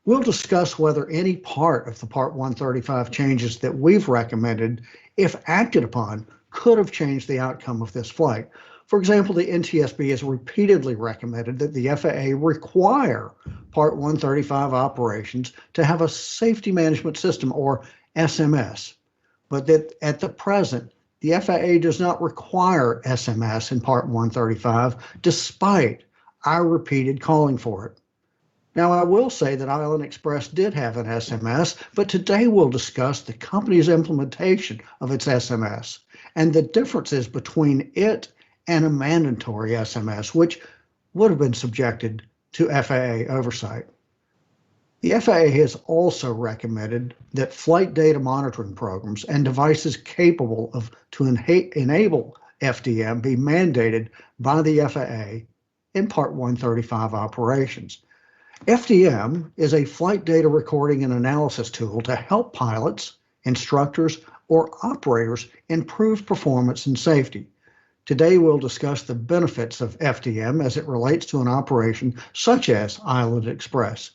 We'll discuss whether any part of the Part 135 changes that we've recommended, if acted upon, could have changed the outcome of this flight. For example, the NTSB has repeatedly recommended that the FAA require Part 135 operations to have a safety management system, or SMS, but that at the present, the FAA does not require SMS in Part 135, despite our repeated calling for it. Now, I will say that Island Express did have an SMS, but today we'll discuss the company's implementation of its SMS and the differences between it and a mandatory SMS, which would have been subjected to FAA oversight. The FAA has also recommended that flight data monitoring programs and devices capable to enable FDM be mandated by the FAA in Part 135 operations. FDM is a flight data recording and analysis tool to help pilots, instructors, or operators improve performance and safety. Today, we'll discuss the benefits of FDM as it relates to an operation such as Island Express.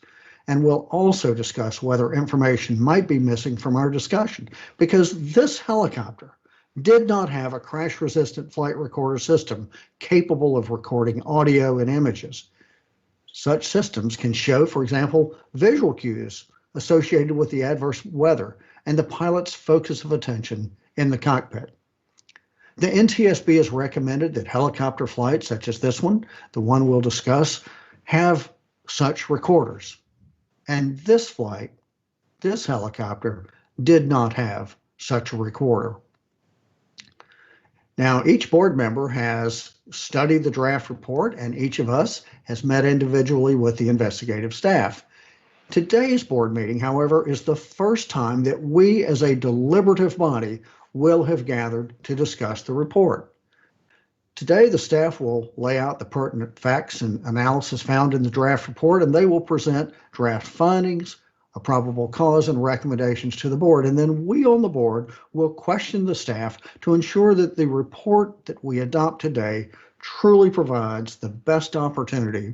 And we'll also discuss whether information might be missing from our discussion, because this helicopter did not have a crash-resistant flight recorder system capable of recording audio and images. Such systems can show, for example, visual cues associated with the adverse weather and the pilot's focus of attention in the cockpit. The NTSB has recommended that helicopter flights such as this one, the one we'll discuss, have such recorders. And this flight, this helicopter, did not have such a recorder. Now, each board member has studied the draft report, and each of us has met individually with the investigative staff. Today's board meeting, however, is the first time that we as a deliberative body will have gathered to discuss the report. Today, the staff will lay out the pertinent facts and analysis found in the draft report, and they will present draft findings, a probable cause, and recommendations to the board. And then we on the board will question the staff to ensure that the report that we adopt today truly provides the best opportunity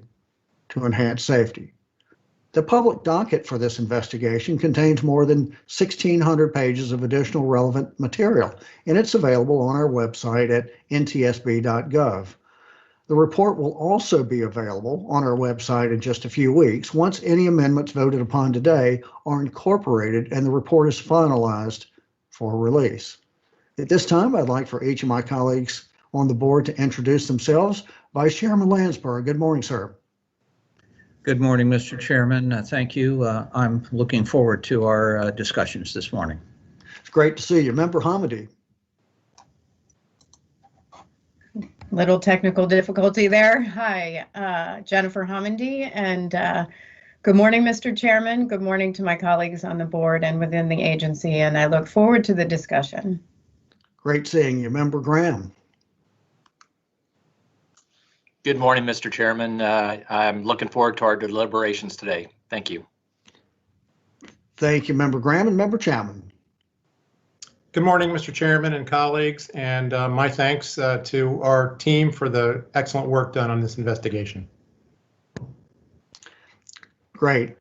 to enhance safety. The public docket for this investigation contains more than 1,600 pages of additional relevant material, and it's available on our website at ntsb.gov. The report will also be available on our website in just a few weeks once any amendments voted upon today are incorporated and the report is finalized for release. At this time, I'd like for each of my colleagues on the board to introduce themselves. Vice Chairman Landsberg, good morning, sir. Good morning, Mr. Chairman. Thank you. I'm looking forward to our discussions this morning. It's great to see you. Member Hamady. Little technical difficulty there. Hi, Jennifer Hamady, and good morning, Mr. Chairman. Good morning to my colleagues on the board and within the agency, and I look forward to the discussion. Great seeing you. Member Graham. Good morning, Mr. Chairman. I'm looking forward to our deliberations today. Thank you. Thank you, Member Graham. And Member Chapman. Good morning, Mr. Chairman and colleagues, and my thanks to our team for the excellent work done on this investigation. Great.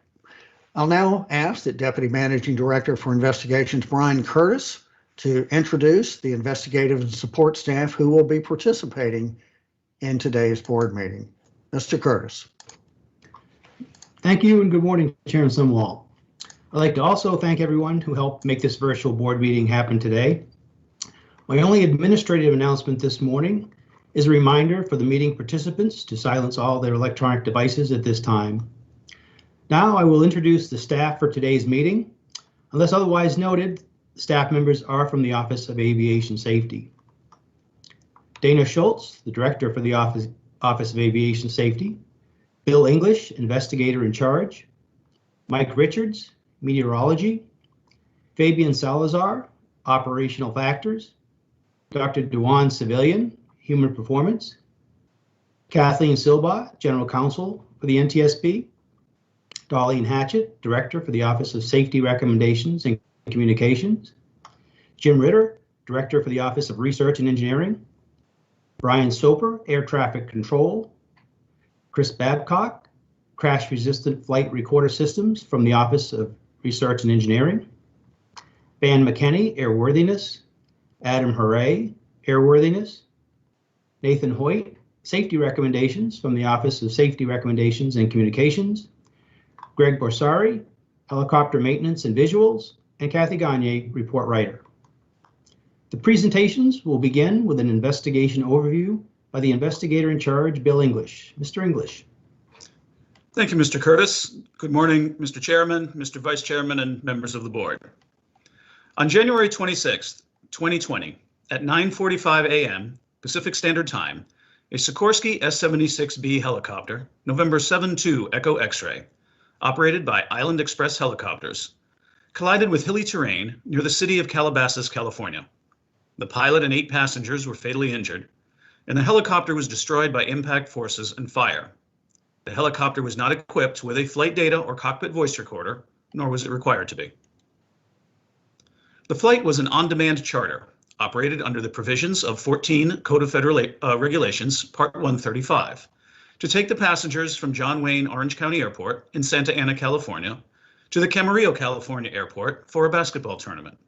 I'll now ask that Deputy Managing Director for Investigations, Brian Curtis, to introduce the investigative and support staff who will be participating in today's board meeting. Mr. Curtis. Thank you and good morning, Chairman Sumwalt. I'd like to also thank everyone who helped make this virtual board meeting happen today. My only administrative announcement this morning is a reminder for the meeting participants to silence all their electronic devices at this time. Now I will introduce the staff for today's meeting. Unless otherwise noted, staff members are from the Office of Aviation Safety. Dana Schultz, the Director for the Office of Aviation Safety. Bill English, Investigator in Charge. Mike Richards, Meteorology. Fabian Salazar, Operational Factors. Dr. Dewan Civilian, Human Performance. Kathleen Silba, General Counsel for the NTSB. Darlene Hatchett, Director for the Office of Safety Recommendations and Communications. Jim Ritter, Director for the Office of Research and Engineering. Brian Soper, Air Traffic Control. Chris Babcock, crash-resistant flight recorder systems from the Office of Research and Engineering. Van McKenney, airworthiness. Adam Hooray, airworthiness. Nathan Hoyt, safety recommendations from the Office of Safety Recommendations and Communications. Greg Borsari, helicopter maintenance and visuals. And Kathy Gagne, report writer. The presentations will begin with an investigation overview by the investigator in charge, Bill English. Mr. English. Thank you, Mr. Curtis. Good morning, Mr. Chairman, Mr. Vice Chairman, and members of the board. On January 26th, 2020, at 9:45 a.m. Pacific Standard Time, a Sikorsky S-76B helicopter, November 72 Echo X-ray, operated by Island Express Helicopters, collided with hilly terrain near the city of Calabasas, California. The pilot and 8 passengers were fatally injured, and the helicopter was destroyed by impact forces and fire. The helicopter was not equipped with a flight data or cockpit voice recorder, nor was it required to be. The flight was an on-demand charter, operated under the provisions of 14 Code of Federal Regulations, Part 135, to take the passengers from John Wayne Orange County Airport in Santa Ana, California, to the Camarillo, California airport for a basketball tournament.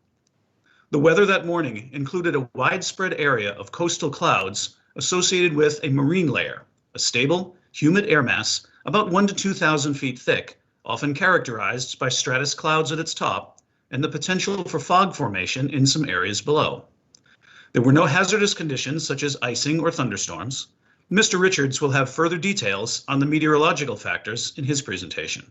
The weather that morning included a widespread area of coastal clouds associated with a marine layer, a stable, humid air mass about 1,000 to 2,000 feet thick, often characterized by stratus clouds at its top and the potential for fog formation in some areas below. There were no hazardous conditions such as icing or thunderstorms. Mr. Richards will have further details on the meteorological factors in his presentation.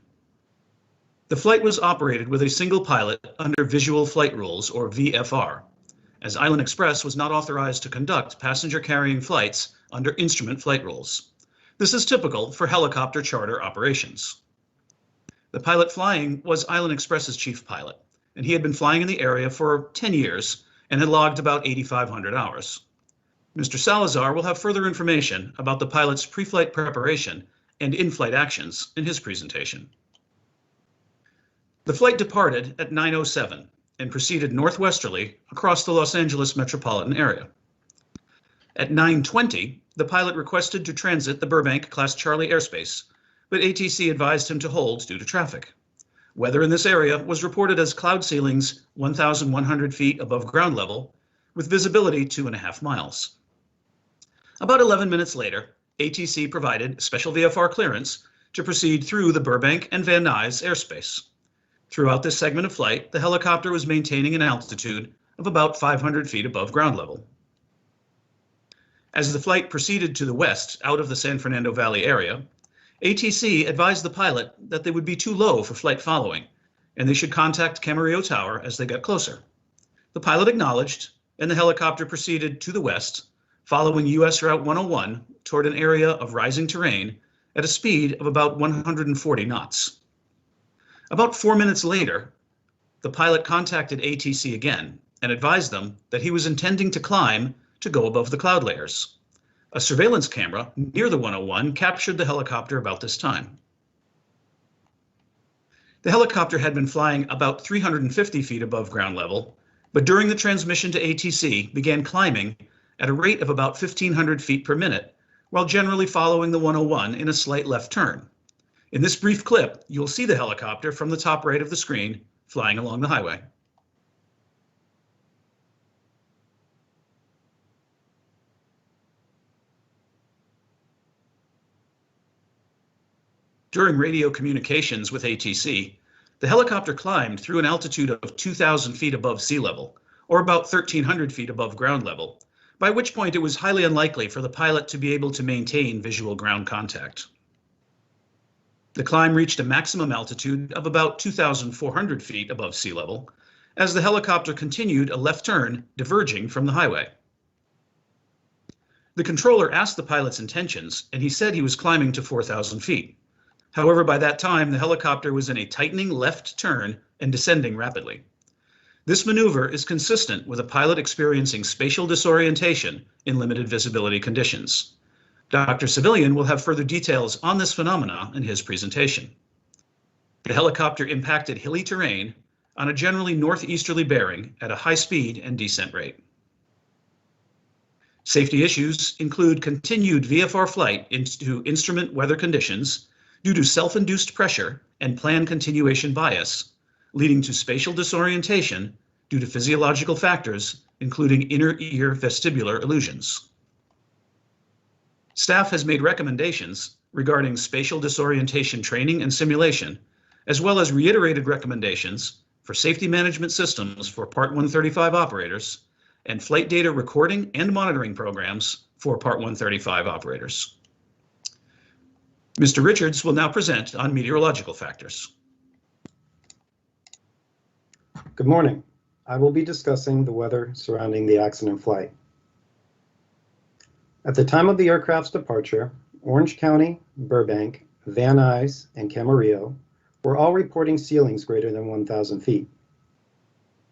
The flight was operated with a single pilot under Visual Flight Rules, or VFR, as Island Express was not authorized to conduct passenger-carrying flights under Instrument Flight Rules. This is typical for helicopter charter operations. The pilot flying was Island Express's chief pilot, and he had been flying in the area for 10 years and had logged about 8,500 hours. Mr. Salazar will have further information about the pilot's pre-flight preparation and in-flight actions in his presentation. The flight departed at 9:07 and proceeded northwesterly across the Los Angeles metropolitan area. At 9:20, the pilot requested to transit the Burbank Class Charlie airspace, but ATC advised him to hold due to traffic. Weather in this area was reported as cloud ceilings 1,100 feet above ground level, with visibility 2.5 miles. About 11 minutes later, ATC provided special VFR clearance to proceed through the Burbank and Van Nuys airspace. Throughout this segment of flight, the helicopter was maintaining an altitude of about 500 feet above ground level. As the flight proceeded to the west out of the San Fernando Valley area, ATC advised the pilot that they would be too low for flight following, and they should contact Camarillo Tower as they got closer. The pilot acknowledged, and the helicopter proceeded to the west, following US Route 101 toward an area of rising terrain at a speed of about 140 knots. About 4 minutes later, the pilot contacted ATC again and advised them that he was intending to climb to go above the cloud layers. A surveillance camera near the 101 captured the helicopter about this time. The helicopter had been flying about 350 feet above ground level, but during the transmission to ATC began climbing at a rate of about 1,500 feet per minute, while generally following the 101 in a slight left turn. In this brief clip, you'll see the helicopter from the top right of the screen flying along the highway. During radio communications with ATC, the helicopter climbed through an altitude of 2,000 feet above sea level, or about 1,300 feet above ground level, by which point it was highly unlikely for the pilot to be able to maintain visual ground contact. The climb reached a maximum altitude of about 2,400 feet above sea level, as the helicopter continued a left turn, diverging from the highway. The controller asked the pilot's intentions, and he said he was climbing to 4,000 feet. However, by that time, the helicopter was in a tightening left turn and descending rapidly. This maneuver is consistent with a pilot experiencing spatial disorientation in limited visibility conditions. Dr. Civilian will have further details on this phenomena in his presentation. The helicopter impacted hilly terrain on a generally northeasterly bearing at a high speed and descent rate. Safety issues include continued VFR flight into instrument weather conditions due to self-induced pressure and planned continuation bias, leading to spatial disorientation due to physiological factors, including inner ear vestibular illusions. Staff has made recommendations regarding spatial disorientation training and simulation, as well as reiterated recommendations for safety management systems for Part 135 operators and flight data recording and monitoring programs for Part 135 operators. Mr. Richards will now present on meteorological factors. Good morning. I will be discussing the weather surrounding the accident flight. At the time of the aircraft's departure, Orange County, Burbank, Van Nuys, and Camarillo were all reporting ceilings greater than 1,000 feet.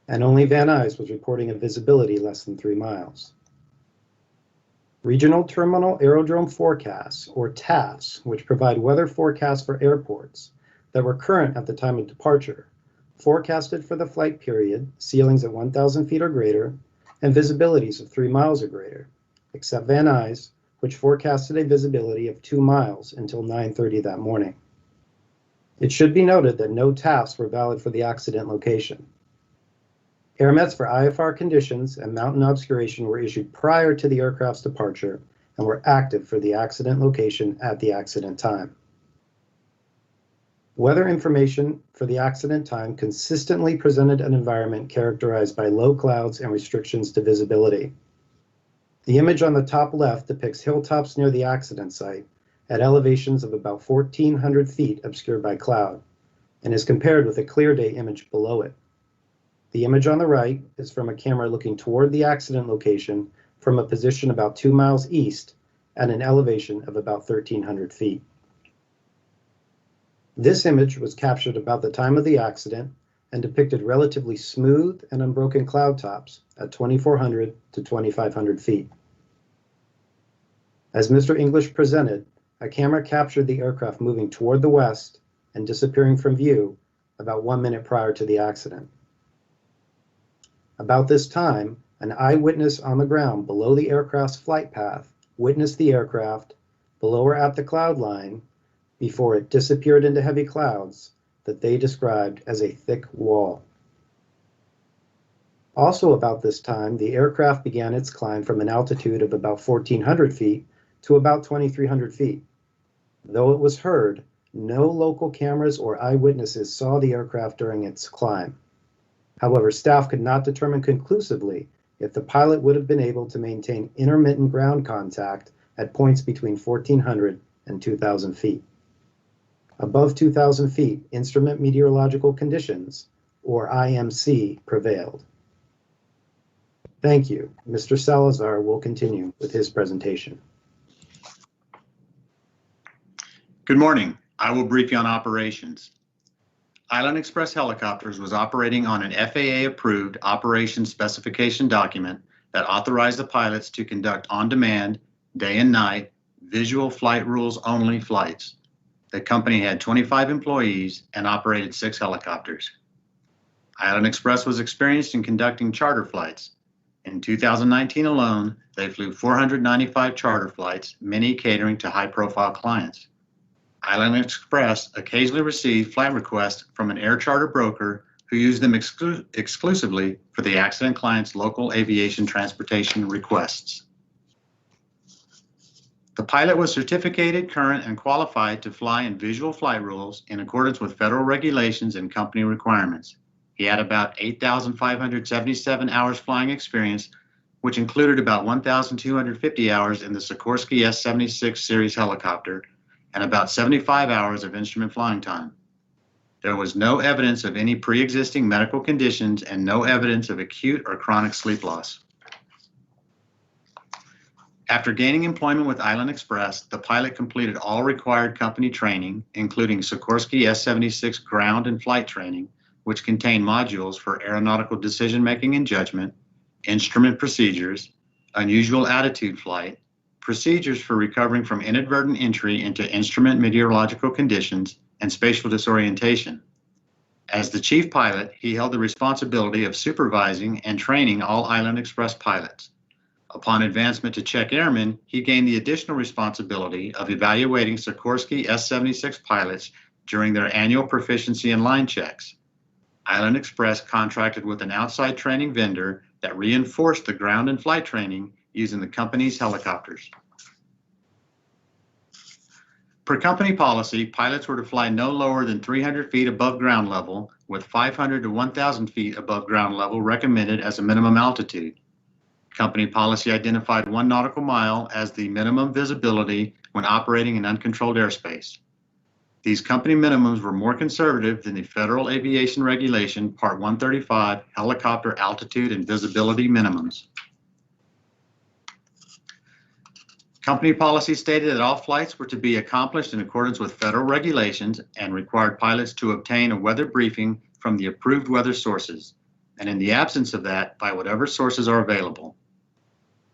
And only Van Nuys was reporting a visibility less than 3 miles. Regional Terminal Aerodrome Forecasts, or TAFs, which provide weather forecasts for airports that were current at the time of departure, forecasted for the flight period ceilings at 1,000 feet or greater and visibilities of 3 miles or greater, except Van Nuys, which forecasted a visibility of 2 miles until 9:30 that morning. It should be noted that no TAFs were valid for the accident location. Airmets for IFR conditions and mountain obscuration were issued prior to the aircraft's departure and were active for the accident location at the accident time. Weather information for the accident time consistently presented an environment characterized by low clouds and restrictions to visibility. The image on the top left depicts hilltops near the accident site at elevations of about 1,400 feet obscured by cloud, and is compared with a clear day image below it. The image on the right is from a camera looking toward the accident location from a position about 2 miles east at an elevation of about 1,300 feet. This image was captured about the time of the accident and depicted relatively smooth and unbroken cloud tops at 2,400 to 2,500 feet. As Mr. English presented, a camera captured the aircraft moving toward the west and disappearing from view about 1 minute prior to the accident. About this time, an eyewitness on the ground below the aircraft's flight path witnessed the aircraft below or at the cloud line before it disappeared into heavy clouds that they described as a thick wall. Also about this time, the aircraft began its climb from an altitude of about 1,400 feet to about 2,300 feet. Though it was heard, no local cameras or eyewitnesses saw the aircraft during its climb. However, staff could not determine conclusively if the pilot would have been able to maintain intermittent ground contact at points between 1,400 and 2,000 feet. Above 2,000 feet, instrument meteorological conditions, or IMC, prevailed. Thank you. Mr. Salazar will continue with his presentation. Good morning. I will brief you on operations. Island Express Helicopters was operating on an FAA-approved operation specification document that authorized the pilots to conduct on-demand, day and night, visual flight rules only flights. The company had 25 employees and operated 6 helicopters. Island Express was experienced in conducting charter flights. In 2019 alone, they flew 495 charter flights, many catering to high-profile clients. Island Express occasionally received flight requests from an air charter broker who used them exclusively for the accident client's local aviation transportation requests. The pilot was certificated, current, and qualified to fly in visual flight rules in accordance with federal regulations and company requirements. He had about 8,577 hours flying experience, which included about 1,250 hours in the Sikorsky S-76 series helicopter and about 75 hours of instrument flying time. There was no evidence of any pre-existing medical conditions and no evidence of acute or chronic sleep loss. After gaining employment with Island Express, the pilot completed all required company training, including Sikorsky S-76 ground and flight training, which contained modules for aeronautical decision-making and judgment, instrument procedures, unusual attitude flight, procedures for recovering from inadvertent entry into instrument meteorological conditions, and spatial disorientation. As the chief pilot, he held the responsibility of supervising and training all Island Express pilots. Upon advancement to check airman, he gained the additional responsibility of evaluating Sikorsky S-76 pilots during their annual proficiency and line checks. Island Express contracted with an outside training vendor that reinforced the ground and flight training using the company's helicopters. Per company policy, pilots were to fly no lower than 300 feet above ground level, with 500 to 1,000 feet above ground level recommended as a minimum altitude. Company policy identified 1 nautical mile as the minimum visibility when operating in uncontrolled airspace. These company minimums were more conservative than the Federal Aviation Regulation Part 135 helicopter altitude and visibility minimums. Company policy stated that all flights were to be accomplished in accordance with federal regulations and required pilots to obtain a weather briefing from the approved weather sources, and in the absence of that, by whatever sources are available.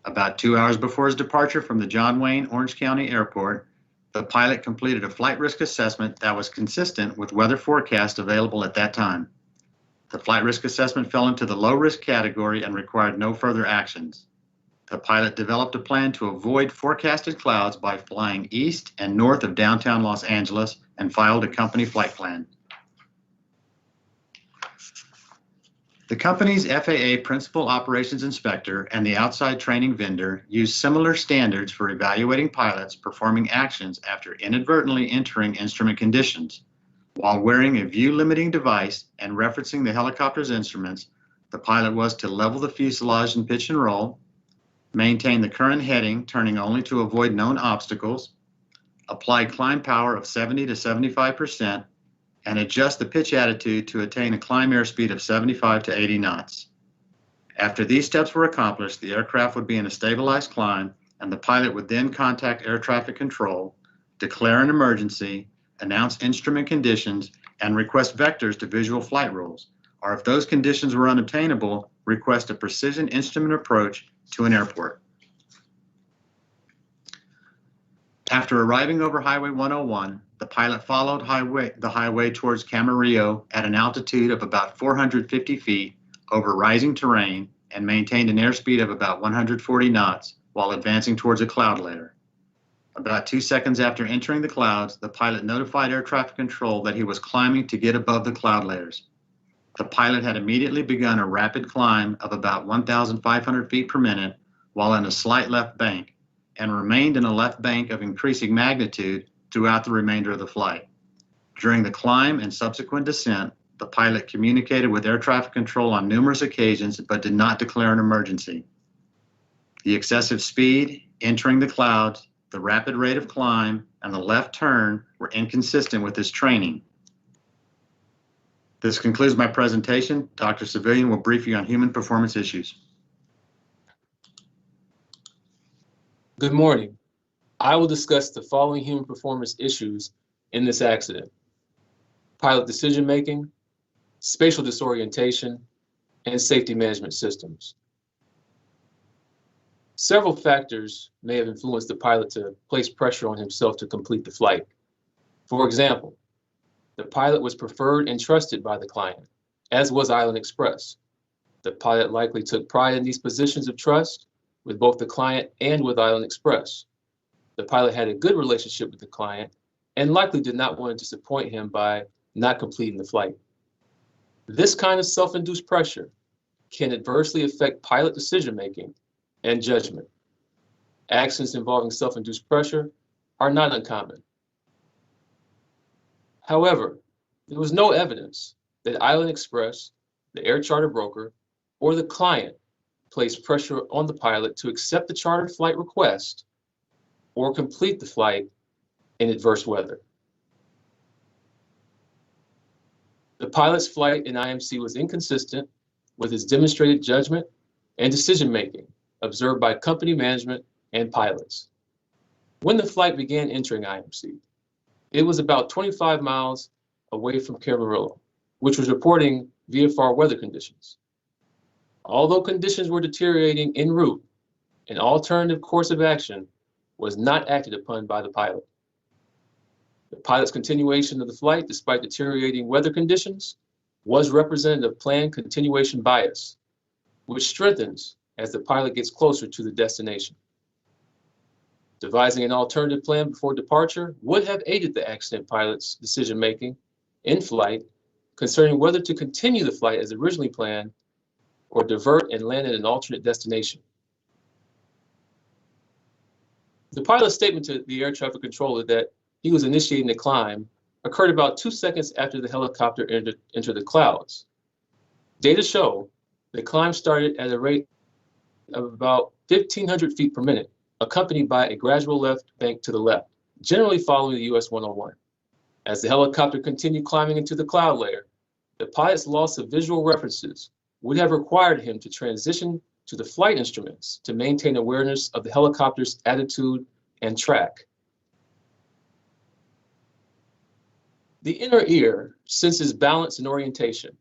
About 2 hours before his departure from the John Wayne Orange County Airport, the pilot completed a flight risk assessment that was consistent with weather forecasts available at that time. The flight risk assessment fell into the low risk category and required no further actions. The pilot developed a plan to avoid forecasted clouds by flying east and north of downtown Los Angeles and filed a company flight plan. The company's FAA Principal Operations Inspector and the outside training vendor use similar standards for evaluating pilots performing actions after inadvertently entering instrument conditions. While wearing a view-limiting device and referencing the helicopter's instruments, the pilot was to level the fuselage and pitch and roll, maintain the current heading, turning only to avoid known obstacles, apply climb power of 70 to 75%, and adjust the pitch attitude to attain a climb airspeed of 75 to 80 knots. After these steps were accomplished, the aircraft would be in a stabilized climb, and the pilot would then contact air traffic control, declare an emergency, announce instrument conditions, and request vectors to visual flight rules, or if those conditions were unobtainable, request a precision instrument approach to an airport. After arriving over Highway 101, the pilot followed the highway towards Camarillo at an altitude of about 450 feet over rising terrain and maintained an airspeed of about 140 knots while advancing towards a cloud layer. About 2 seconds after entering the clouds, the pilot notified air traffic control that he was climbing to get above the cloud layers. The pilot had immediately begun a rapid climb of about 1,500 feet per minute while in a slight left bank, and remained in a left bank of increasing magnitude throughout the remainder of the flight. During the climb and subsequent descent, the pilot communicated with air traffic control on numerous occasions but did not declare an emergency. The excessive speed, entering the clouds, the rapid rate of climb, and the left turn were inconsistent with his training. This concludes my presentation. Dr. Civilian will brief you on human performance issues. Good morning. I will discuss the following human performance issues in this accident: pilot decision-making, spatial disorientation, and safety management systems. Several factors may have influenced the pilot to place pressure on himself to complete the flight. For example, the pilot was preferred and trusted by the client, as was Island Express. The pilot likely took pride in these positions of trust with both the client and with Island Express. The pilot had a good relationship with the client and likely did not want to disappoint him by not completing the flight. This kind of self-induced pressure can adversely affect pilot decision-making and judgment. Accidents involving self-induced pressure are not uncommon. However, there was no evidence that Island Express, the air charter broker, or the client placed pressure on the pilot to accept the chartered flight request or complete the flight in adverse weather. The pilot's flight in IMC was inconsistent with his demonstrated judgment and decision-making observed by company management and pilots. When the flight began entering IMC, it was about 25 miles away from Camarillo, which was reporting VFR weather conditions. Although conditions were deteriorating en route, an alternative course of action was not acted upon by the pilot. The pilot's continuation of the flight, despite deteriorating weather conditions, was representative of planned continuation bias, which strengthens as the pilot gets closer to the destination. Devising an alternative plan before departure would have aided the accident pilot's decision-making in flight concerning whether to continue the flight as originally planned or divert and land at an alternate destination. The pilot's statement to the air traffic controller that he was initiating the climb occurred about 2 seconds after the helicopter entered the clouds. Data show the climb started at a rate of about 1,500 feet per minute, accompanied by a gradual left bank to the left, generally following the US 101. As the helicopter continued climbing into the cloud layer, the pilot's loss of visual references would have required him to transition to the flight instruments to maintain awareness of the helicopter's attitude and track. The inner ear senses balance and orientation.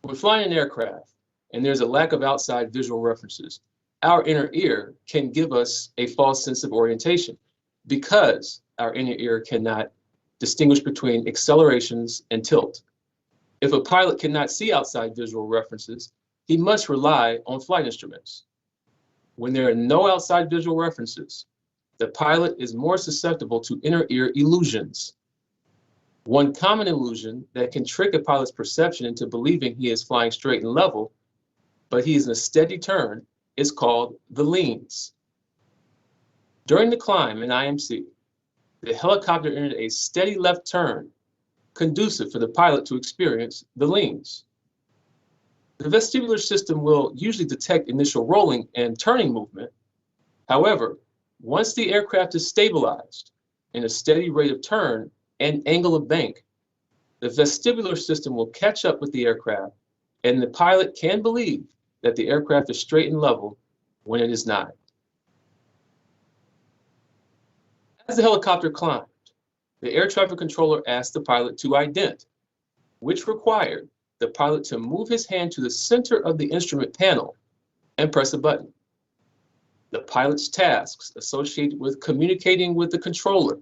When flying an aircraft and there's a lack of outside visual references, our inner ear can give us a false sense of orientation because our inner ear cannot distinguish between accelerations and tilt. If a pilot cannot see outside visual references, he must rely on flight instruments. When there are no outside visual references, the pilot is more susceptible to inner ear illusions. One common illusion that can trick a pilot's perception into believing he is flying straight and level, but he is in a steady turn, is called the leans. During the climb in IMC, the helicopter entered a steady left turn, conducive for the pilot to experience the leans. The vestibular system will usually detect initial rolling and turning movement. However, once the aircraft is stabilized in a steady rate of turn and angle of bank, the vestibular system will catch up with the aircraft, and the pilot can believe that the aircraft is straight and level when it is not. As the helicopter climbed, the air traffic controller asked the pilot to ident, which required the pilot to move his hand to the center of the instrument panel and press a button. The pilot's tasks associated with communicating with the controller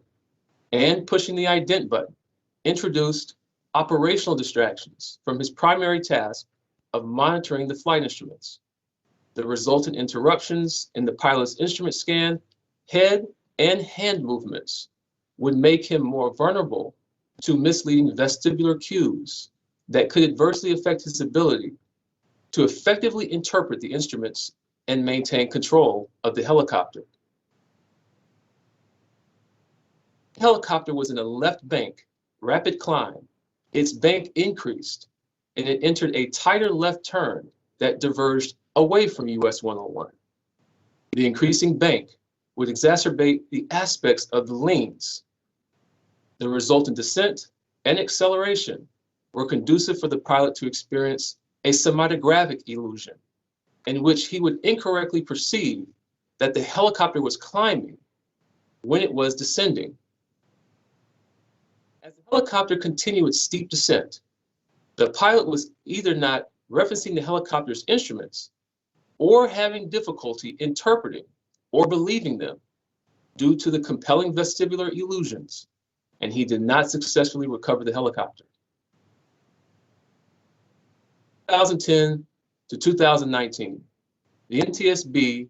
and pushing the ident button introduced operational distractions from his primary task of monitoring the flight instruments. The resultant interruptions in the pilot's instrument scan, head, and hand movements would make him more vulnerable to misleading vestibular cues that could adversely affect his ability to effectively interpret the instruments and maintain control of the helicopter. The helicopter was in a left bank, rapid climb. Its bank increased, and it entered a tighter left turn that diverged away from US 101. The increasing bank would exacerbate the aspects of the leans. The resultant descent and acceleration were conducive for the pilot to experience a cinematographic illusion in which he would incorrectly perceive that the helicopter was climbing when it was descending. As the helicopter continued its steep descent, the pilot was either not referencing the helicopter's instruments or having difficulty interpreting or believing them due to the compelling vestibular illusions, and he did not successfully recover the helicopter. 2010 to 2019, the NTSB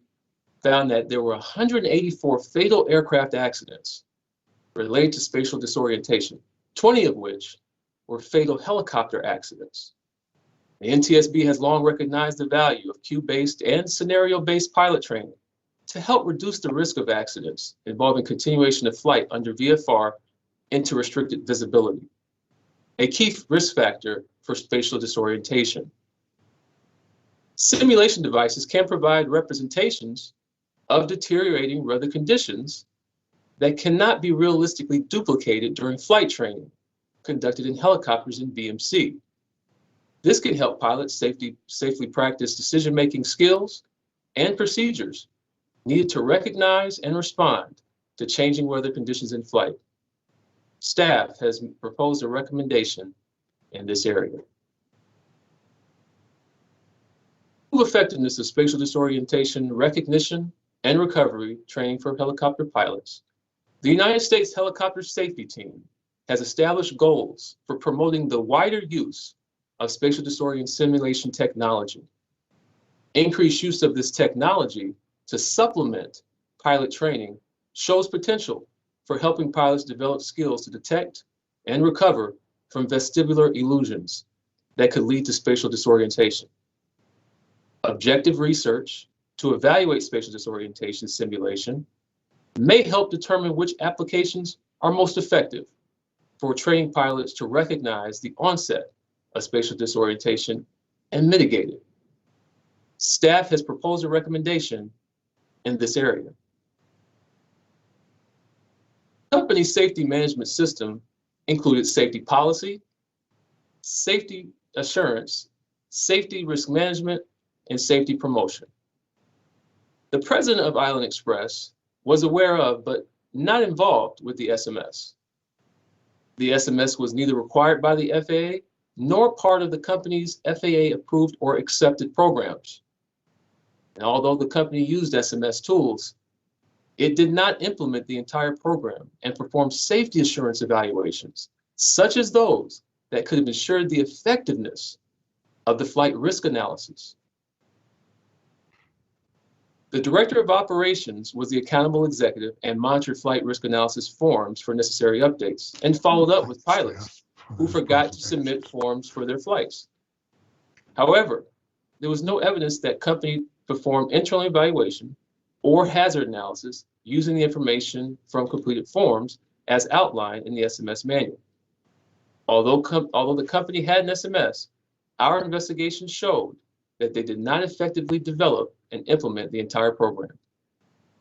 found that there were 184 fatal aircraft accidents related to spatial disorientation, 20 of which were fatal helicopter accidents. The NTSB has long recognized the value of cue-based and scenario-based pilot training to help reduce the risk of accidents involving continuation of flight under VFR into restricted visibility, a key risk factor for spatial disorientation. Simulation devices can provide representations of deteriorating weather conditions that cannot be realistically duplicated during flight training conducted in helicopters in VMC. This can help pilots safely practice decision-making skills and procedures needed to recognize and respond to changing weather conditions in flight. Staff has proposed a recommendation in this area. To effectiveness of spatial disorientation recognition and recovery training for helicopter pilots, the United States Helicopter Safety Team has established goals for promoting the wider use of spatial disorientation simulation technology. Increased use of this technology to supplement pilot training shows potential for helping pilots develop skills to detect and recover from vestibular illusions that could lead to spatial disorientation. Objective research to evaluate spatial disorientation simulation may help determine which applications are most effective for training pilots to recognize the onset of spatial disorientation and mitigate it. Staff has proposed a recommendation in this area. Company safety management system included safety policy, safety assurance, safety risk management, and safety promotion. The president of Island Express was aware of, but not involved with the SMS. The SMS was neither required by the FAA nor part of the company's FAA approved or accepted programs. And although the company used SMS tools, it did not implement the entire program and perform safety assurance evaluations, such as those that could have ensured the effectiveness of the flight risk analysis. The Director of Operations was the accountable executive and monitored flight risk analysis forms for necessary updates and followed up with pilots who forgot to submit forms for their flights. However, there was no evidence that company performed internal evaluation or hazard analysis using the information from completed forms as outlined in the SMS manual. Although the company had an SMS, our investigation showed that they did not effectively develop and implement the entire program.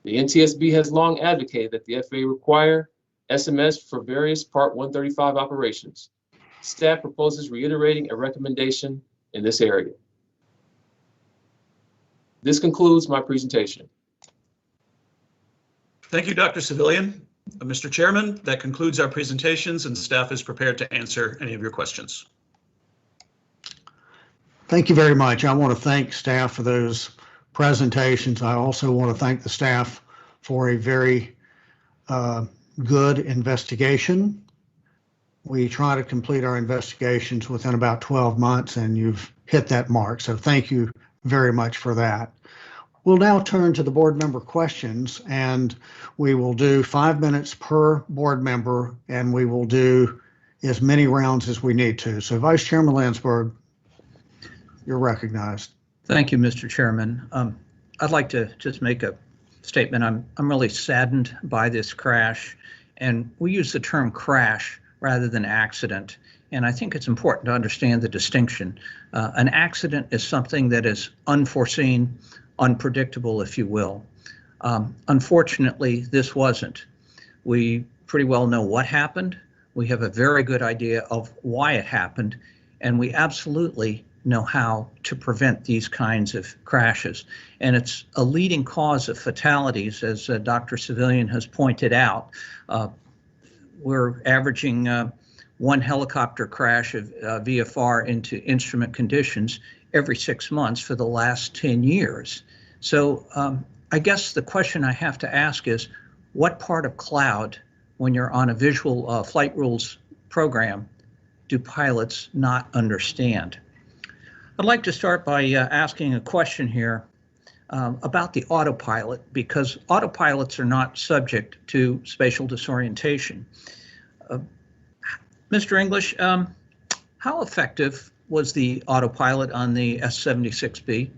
The NTSB has long advocated that the FAA require SMS for various Part 135 operations. Staff proposes reiterating a recommendation in this area. This concludes my presentation. Thank you, Dr. Civilian. Mr. Chairman, that concludes our presentations and staff is prepared to answer any of your questions. Thank you very much. I want to thank staff for those presentations. I also want to thank the staff for a very good investigation. We try to complete our investigations within about 12 months, and you've hit that mark. So thank you very much for that. We'll now turn to the board member questions, and we will do 5 minutes per board member, and we will do as many rounds as we need to. So Vice Chairman Landsberg, you're recognized. Thank you, Mr. Chairman. I'd like to just make a statement. I'm really saddened by this crash, and we use the term crash rather than accident. And I think it's important to understand the distinction. An accident is something that is unforeseen, unpredictable, if you will. Unfortunately, this wasn't. We pretty well know what happened. We have a very good idea of why it happened, and we absolutely know how to prevent these kinds of crashes. And it's a leading cause of fatalities, as Dr. Civilian has pointed out. We're averaging one helicopter crash of VFR into instrument conditions every 6 months for the last 10 years. So I guess the question I have to ask is, what part of cloud, when you're on a visual flight rules program, do pilots not understand? I'd like to start by asking a question here about the autopilot, because autopilots are not subject to spatial disorientation. Mr. English, how effective was the autopilot on the S-76B?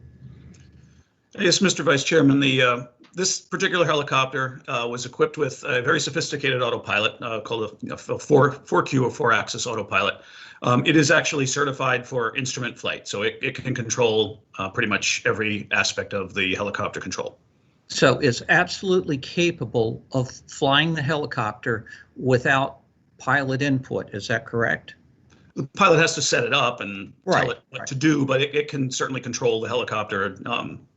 Yes, Mr. Vice Chairman, this particular helicopter was equipped with a very sophisticated autopilot called a 4Q or 4-axis autopilot. It is actually certified for instrument flight, so it can control pretty much every aspect of the helicopter control. So it's absolutely capable of flying the helicopter without pilot input, is that correct? The pilot has to set it up and tell it what to do, but it can certainly control the helicopter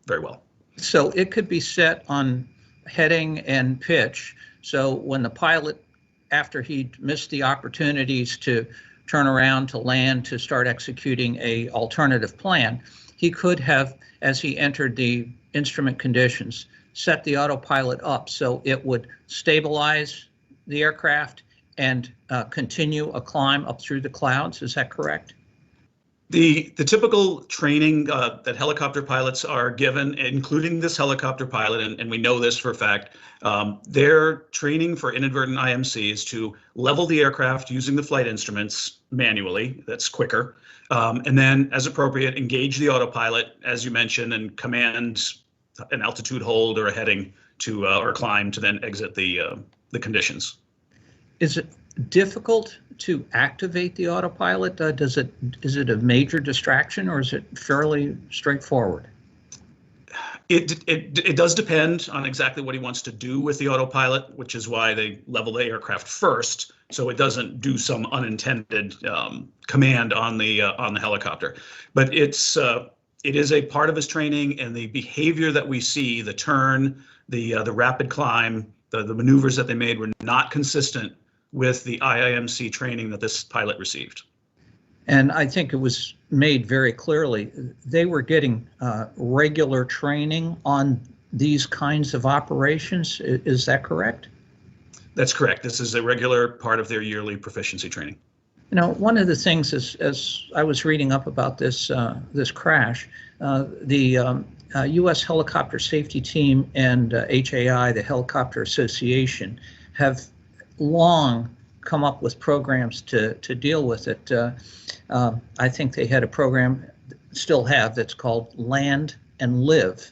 very well. So it could be set on heading and pitch. So when the pilot, after he missed the opportunities to turn around to land to start executing a alternative plan, he could have, as he entered the instrument conditions, set the autopilot up so it would stabilize the aircraft and continue a climb up through the clouds. Is that correct? The typical training that helicopter pilots are given, including this helicopter pilot, and we know this for a fact, their training for inadvertent IMC is to level the aircraft using the flight instruments manually. That's quicker. And then, as appropriate, engage the autopilot, as you mentioned, and command an altitude hold or a heading to or climb to then exit the conditions. Is it difficult to activate the autopilot? Is it a major distraction, or is it fairly straightforward? It does depend on exactly what he wants to do with the autopilot, which is why they level the aircraft first, so it doesn't do some unintended command on the helicopter. But it is a part of his training, and the behavior that we see, the turn, the rapid climb, the maneuvers that they made were not consistent with the IIMC training that this pilot received. And I think it was made very clearly they were getting regular training on these kinds of operations. Is that correct? That's correct. This is a regular part of their yearly proficiency training. You know, one of the things is, as I was reading up about this this crash, the U.S. Helicopter Safety Team and HAI, the Helicopter Association, have long come up with programs to deal with it. I think they had a program, still have, that's called Land and Live.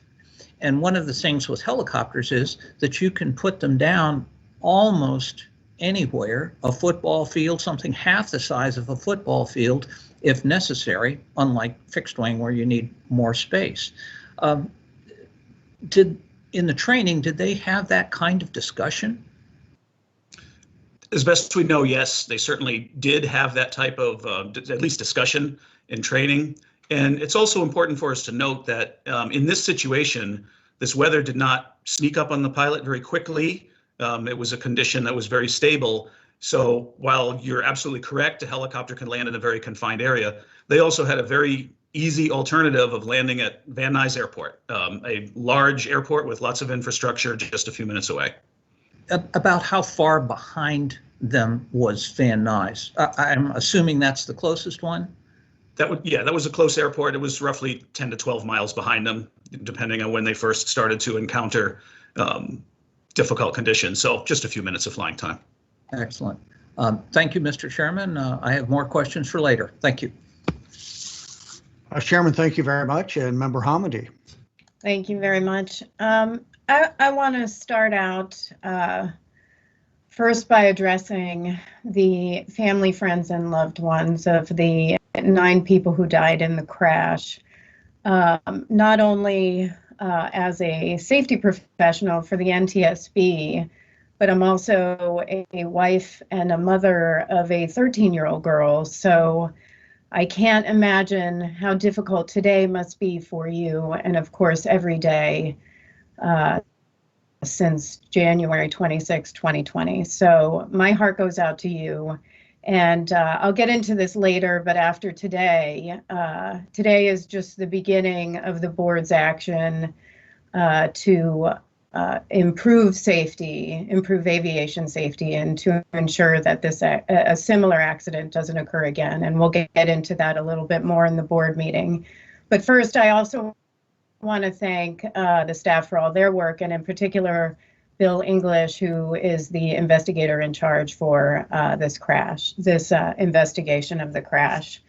And one of the things with helicopters is that you can put them down almost anywhere, a football field, something half the size of a football field, if necessary, unlike fixed wing where you need more space. In the training, did they have that kind of discussion? As best we know, yes, they certainly did have that type of at least discussion in training. And it's also important for us to note that in this situation, this weather did not sneak up on the pilot very quickly. It was a condition that was very stable. So while you're absolutely correct, a helicopter can land in a very confined area, they also had a very easy alternative of landing at Van Nuys Airport, a large airport with lots of infrastructure just a few minutes away. About how far behind them was Van Nuys? I'm assuming that's the closest one? That was a close airport. It was roughly 10 to 12 miles behind them, depending on when they first started to encounter difficult conditions. So just a few minutes of flying time. Excellent. Thank you, Mr. Chairman. I have more questions for later. Thank you. Chairman, thank you very much. And Member Hamady. Thank you very much. I want to start out first by addressing the family, friends, and loved ones of the 9 people who died in the crash. Not only as a safety professional for the NTSB, but I'm also a wife and a mother of a 13-year-old girl. So I can't imagine how difficult today must be for you, and of course every day since January 26, 2020. So my heart goes out to you. And I'll get into this later, but after today, today is just the beginning of the board's action to improve safety, improve aviation safety, and to ensure that a similar accident doesn't occur again. And we'll get into that a little bit more in the board meeting. But first, I also want to thank the staff for all their work, and in particular, Bill English, who is the investigator in charge for this investigation of the crash.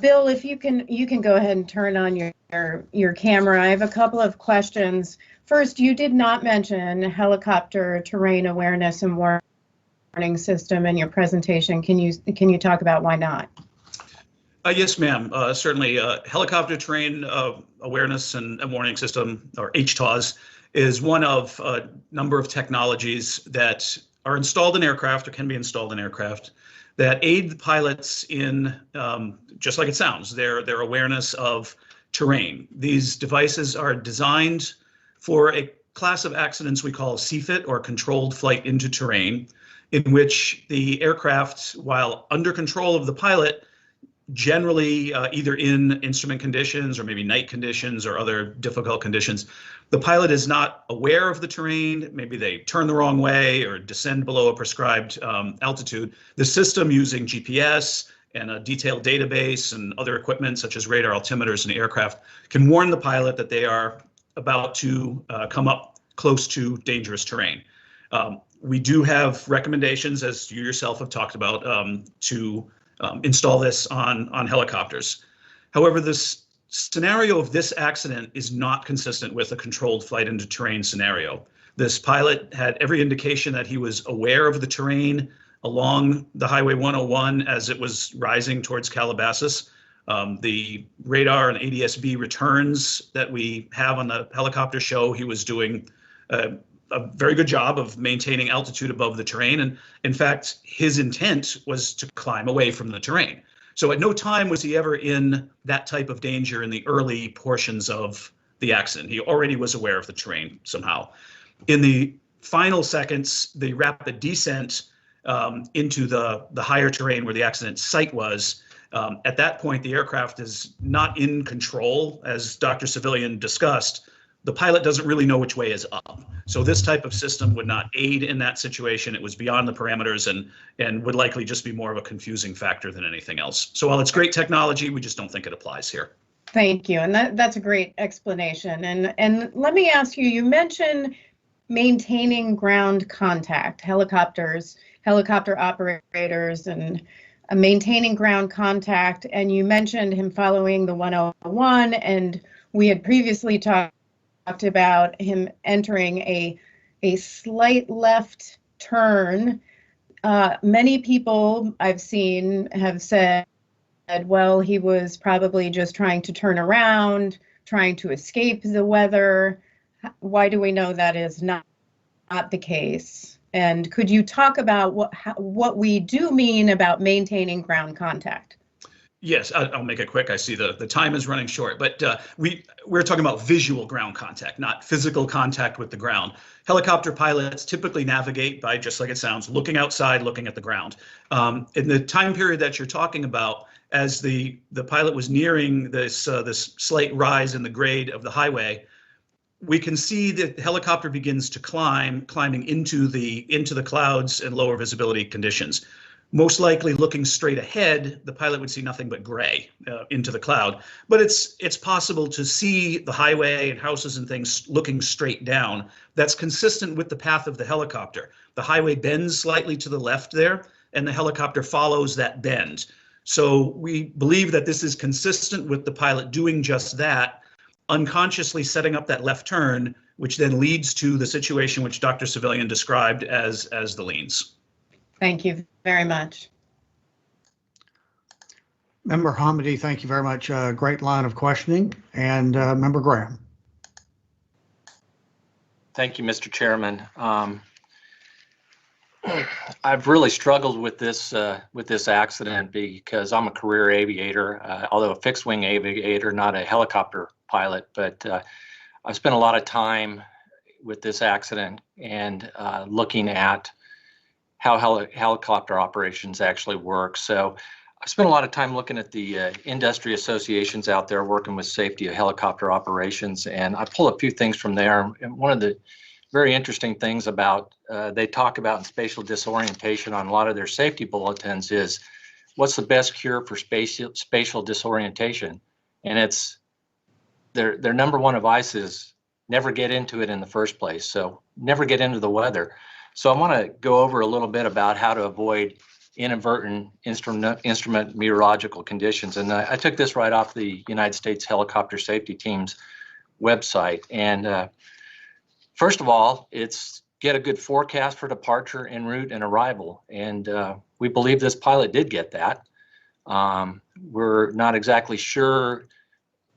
Bill, if you can go ahead and turn on your camera. I have a couple of questions. First, you did not mention helicopter terrain awareness and warning system in your presentation. Can you talk about why not? Yes, ma'am. Certainly, helicopter terrain awareness and warning system, or HTAWS, is one of a number of technologies that are installed in aircraft or can be installed in aircraft that aid the pilots in, just like it sounds, their awareness of terrain. These devices are designed for a class of accidents we call CFIT, or controlled flight into terrain, in which the aircraft, while under control of the pilot, generally either in instrument conditions or maybe night conditions or other difficult conditions, the pilot is not aware of the terrain. Maybe they turn the wrong way or descend below a prescribed altitude. The system, using GPS and a detailed database and other equipment such as radar altimeters and aircraft can warn the pilot that they are about to come up close to dangerous terrain. We do have recommendations, as you yourself have talked about, to install this on helicopters. However, this scenario of this accident is not consistent with a controlled flight into terrain scenario. This pilot had every indication that he was aware of the terrain along the Highway 101 as it was rising towards Calabasas. The radar and ADSB returns that we have on the helicopter show he was doing a very good job of maintaining altitude above the terrain. And in fact, his intent was to climb away from the terrain. So at no time was he ever in that type of danger in the early portions of the accident. He already was aware of the terrain somehow. In the final seconds, the rapid descent into the higher terrain where the accident site was, at that point, the aircraft is not in control, as Dr. Civilian discussed. The pilot doesn't really know which way is up. So this type of system would not aid in that situation. It was beyond the parameters and would likely just be more of a confusing factor than anything else. So while it's great technology, we just don't think it applies here. Thank you. And that's a great explanation. And let me ask you, you mentioned maintaining ground contact, helicopter operators and maintaining ground contact. And you mentioned him following the 101, and we had previously talked about him entering a slight left turn. Many people I've seen have said, well, he was probably just trying to turn around, trying to escape the weather. Why do we know that is not the case? And could you talk about what we do mean about maintaining ground contact? Yes, I'll make it quick. I see the time is running short, but we're talking about visual ground contact, not physical contact with the ground. Helicopter pilots typically navigate by, just like it sounds, looking outside, looking at the ground. In the time period that you're talking about, as the pilot was nearing this slight rise in the grade of the highway, we can see that the helicopter begins to climbing into the clouds and lower visibility conditions. Most likely looking straight ahead, the pilot would see nothing but gray into the cloud. But it's possible to see the highway and houses and things looking straight down. That's consistent with the path of the helicopter. The highway bends slightly to the left there, and the helicopter follows that bend. So we believe that this is consistent with the pilot doing just that, unconsciously setting up that left turn, which then leads to the situation which Dr. Civilian described as the leans. Thank you very much. Member Hamidi, thank you very much. Great line of questioning. And Member Graham. Thank you, Mr. Chairman. I've really struggled with this accident because I'm a career aviator, although a fixed wing aviator, not a helicopter pilot. But I've spent a lot of time with this accident and looking at how helicopter operations actually work. So I spent a lot of time looking at the industry associations out there working with safety of helicopter operations, and I pull a few things from there. And one of the very interesting things about they talk about in spatial disorientation on a lot of their safety bulletins is what's the best cure for spatial disorientation, and it's their number one advice is never get into it in the first place. So never get into the weather. So I want to go over a little bit about how to avoid inadvertent instrument meteorological conditions. And I took this right off the United States Helicopter Safety Team's website. And first of all, it's get a good forecast for departure, en route, and arrival. And we believe this pilot did get that. We're not exactly sure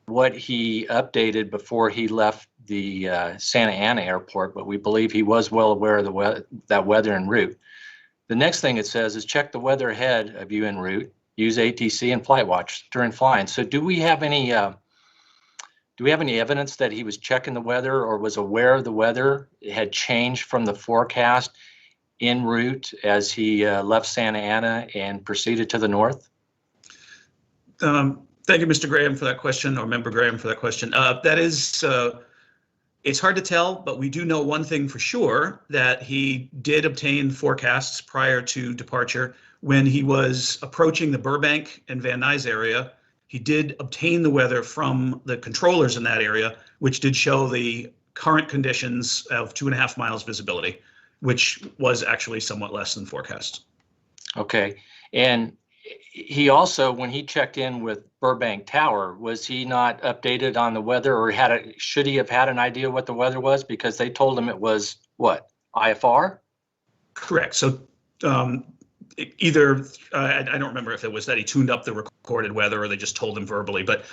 what he updated before he left the Santa Ana airport, but we believe he was well aware of that weather en route. The next thing it says is check the weather ahead of you en route, use ATC and flight watch during flying. So do we have any evidence that he was checking the weather or was aware of the weather? It had changed from the forecast en route as he left Santa Ana and proceeded to the north? Thank you, Mr. Graham, for that question, or Member Graham for that question. That is It's hard to tell, but we do know one thing for sure, that he did obtain forecasts prior to departure. When he was approaching the Burbank and Van Nuys area, he did obtain the weather from the controllers in that area, which did show the current conditions of 2.5 miles visibility, which was actually somewhat less than forecast. Okay. And he also, when he checked in with Burbank Tower, was he not updated on the weather, or should he have had an idea what the weather was? Because they told him it was what, IFR? Correct. So either, I don't remember if it was that he tuned up the recorded weather or they just told him verbally, but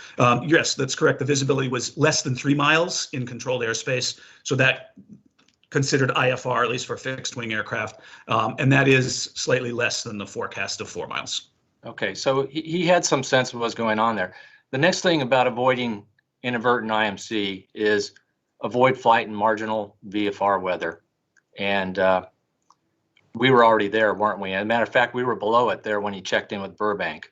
yes, that's correct. The visibility was less than 3 miles in controlled airspace. So that considered IFR, at least for fixed wing aircraft. And that is slightly less than the forecast of 4 miles. Okay, so he had some sense of what's going on there. The next thing about avoiding inadvertent IMC is avoid flight in marginal VFR weather. And we were already there, weren't we? As a matter of fact, we were below it there when he checked in with Burbank.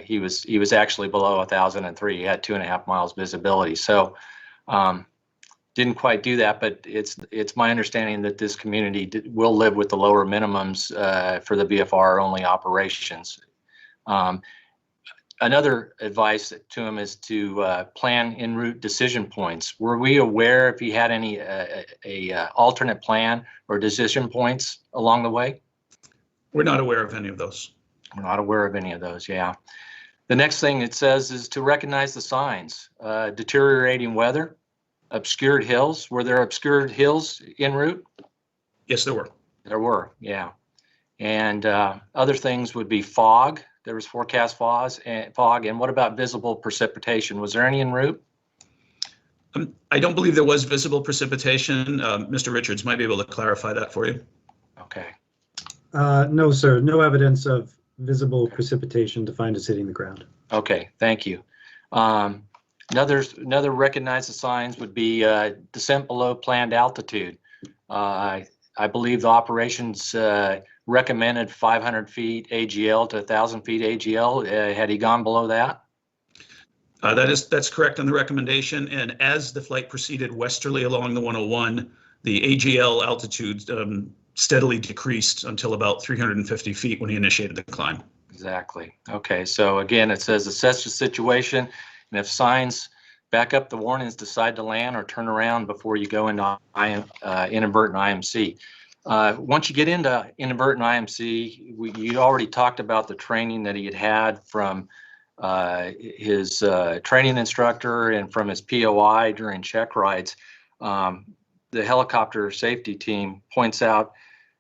He was actually below 1,003. He had 2.5 miles visibility. So didn't quite do that, but it's my understanding that this community will live with the lower minimums for the VFR only operations. Another advice to him is to plan en route decision points. Were we aware if he had any alternate plan or decision points along the way? We're not aware of any of those. We're not aware of any of those, yeah. The next thing it says is to recognize the signs. Deteriorating weather, obscured hills. Were there obscured hills en route? Yes, there were. There were, yeah. And other things would be fog. There was forecast fog. And what about visible precipitation? Was there any en route? I don't believe there was visible precipitation. Mr. Richards might be able to clarify that for you. Okay. No, sir. No evidence of visible precipitation defined as hitting the ground. Okay, thank you. Another recognized signs would be descent below planned altitude. I believe the operations recommended 500 feet AGL to 1,000 feet AGL. Had he gone below that? That's correct on the recommendation. And as the flight proceeded westerly along the 101, the AGL altitude steadily decreased until about 350 feet when he initiated the climb. Exactly. Okay. So again, it says assess the situation, and if signs back up the warnings, decide to land or turn around before you go into inadvertent IMC. Once you get into inadvertent IMC, you already talked about the training that he had from his training instructor and from his POI during check rides. The helicopter safety team points out,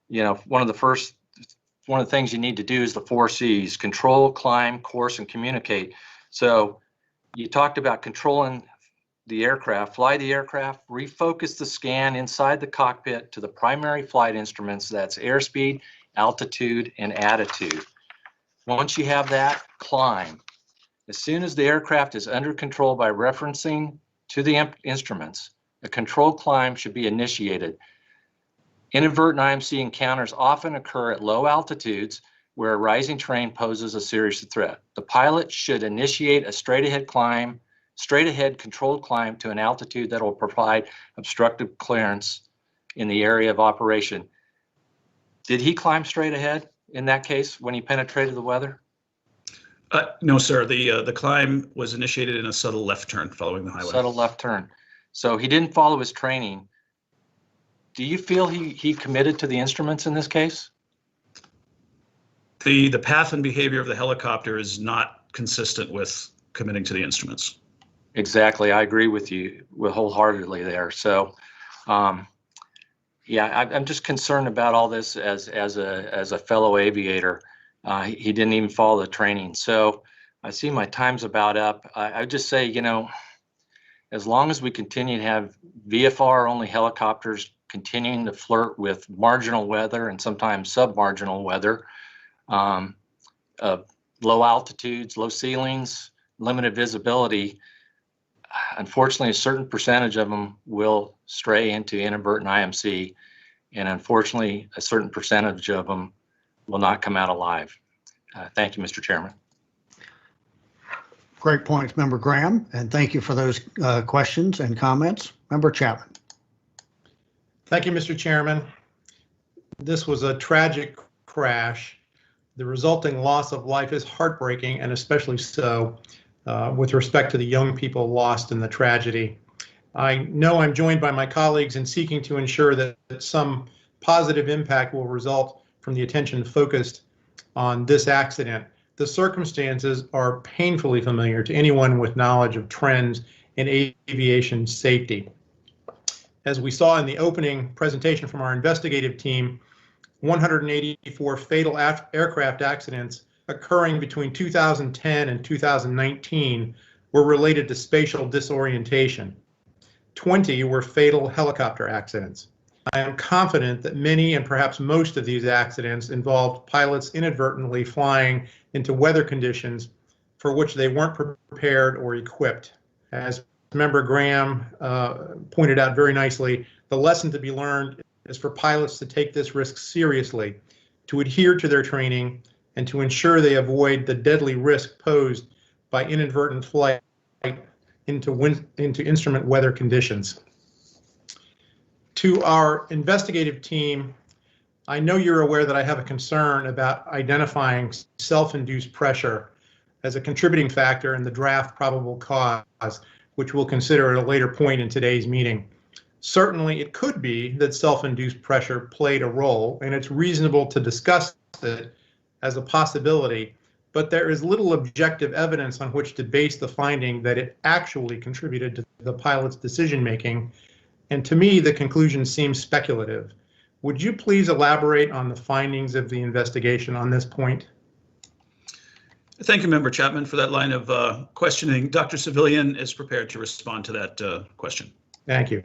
one of the things you need to do is the 4 C's: control, climb, course, and communicate. So you talked about controlling the aircraft, fly the aircraft, refocus the scan inside the cockpit to the primary flight instruments. That's airspeed, altitude, and attitude. Once you have that, climb. As soon as the aircraft is under control by referencing to the instruments, a controlled climb should be initiated. Inadvertent IMC encounters often occur at low altitudes where a rising terrain poses a serious threat. The pilot should initiate a straight ahead controlled climb to an altitude that will provide obstructive clearance in the area of operation. Did he climb straight ahead in that case when he penetrated the weather? No, sir. The climb was initiated in a subtle left turn following the highway. Subtle left turn. So he didn't follow his training. Do you feel he committed to the instruments in this case? The path and behavior of the helicopter is not consistent with committing to the instruments. Exactly. I agree with you wholeheartedly there. So, yeah, I'm just concerned about all this as a fellow aviator. He didn't even follow the training. So I see my time's about up. I would just say, as long as we continue to have VFR only helicopters continuing to flirt with marginal weather and sometimes submarginal weather, low altitudes, low ceilings, limited visibility, unfortunately, a certain percentage of them will stray into inadvertent IMC, and unfortunately, a certain percentage of them will not come out alive. Thank you, Mr. Chairman. Great points, Member Graham, and thank you for those questions and comments. Member Chapman. Thank you, Mr. Chairman. This was a tragic crash. The resulting loss of life is heartbreaking, and especially so with respect to the young people lost in the tragedy. I know I'm joined by my colleagues in seeking to ensure that some positive impact will result from the attention focused on this accident. The circumstances are painfully familiar to anyone with knowledge of trends in aviation safety. As we saw in the opening presentation from our investigative team, 184 fatal aircraft accidents occurring between 2010 and 2019 were related to spatial disorientation. 20 were fatal helicopter accidents. I am confident that many and perhaps most of these accidents involved pilots inadvertently flying into weather conditions for which they weren't prepared or equipped. As Member Graham pointed out very nicely, the lesson to be learned is for pilots to take this risk seriously, to adhere to their training, and to ensure they avoid the deadly risk posed by inadvertent flight into instrument weather conditions. To our investigative team, I know you're aware that I have a concern about identifying self-induced pressure as a contributing factor in the draft probable cause, which we'll consider at a later point in today's meeting. Certainly, it could be that self-induced pressure played a role, and it's reasonable to discuss it as a possibility, but there is little objective evidence on which to base the finding that it actually contributed to the pilot's decision-making, and to me, the conclusion seems speculative. Would you please elaborate on the findings of the investigation on this point? Thank you, Member Chapman, for that line of questioning. Dr. Civilian is prepared to respond to that question. Thank you.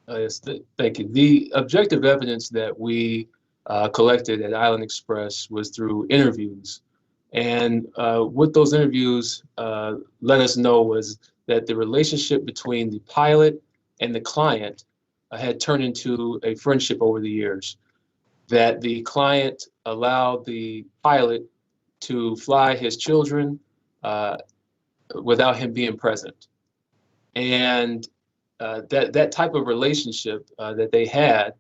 Yes, thank you. The objective evidence that we collected at Island Express was through interviews. And what those interviews let us know was that the relationship between the pilot and the client had turned into a friendship over the years, that the client allowed the pilot to fly his children without him being present. And that type of relationship that they had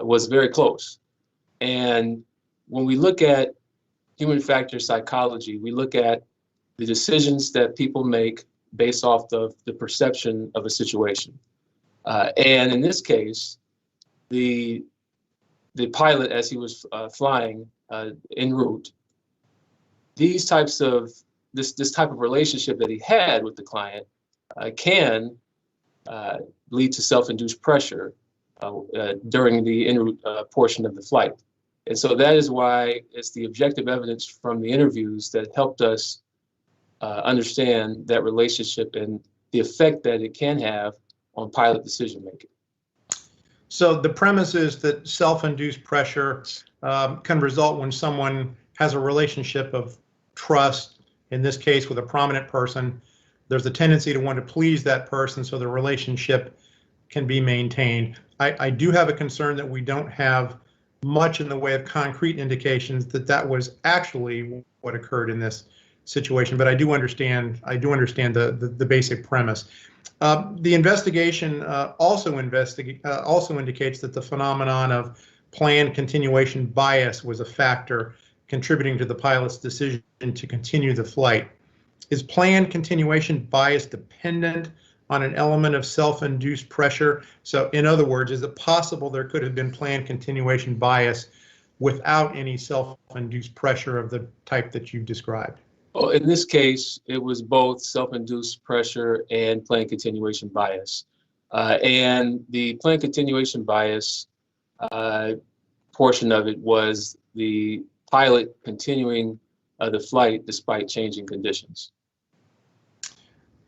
was very close. And when we look at human factor psychology, we look at the decisions that people make based off of the perception of a situation. And in this case, the pilot, as he was flying en route, this type of relationship that he had with the client can lead to self-induced pressure during the en route portion of the flight. And so that is why it's the objective evidence from the interviews that helped us understand that relationship and the effect that it can have on pilot decision making. So the premise is that self-induced pressure can result when someone has a relationship of trust, in this case with a prominent person. There's a tendency to want to please that person so the relationship can be maintained. I do have a concern that we don't have much in the way of concrete indications that that was actually what occurred in this situation, but I do understand the basic premise. The investigation also indicates that the phenomenon of planned continuation bias was a factor contributing to the pilot's decision to continue the flight. Is planned continuation bias dependent on an element of self-induced pressure? So in other words, is it possible there could have been planned continuation bias without any self-induced pressure of the type that you've described? Well, in this case, it was both self-induced pressure and planned continuation bias. And the planned continuation bias portion of it was the pilot continuing the flight despite changing conditions.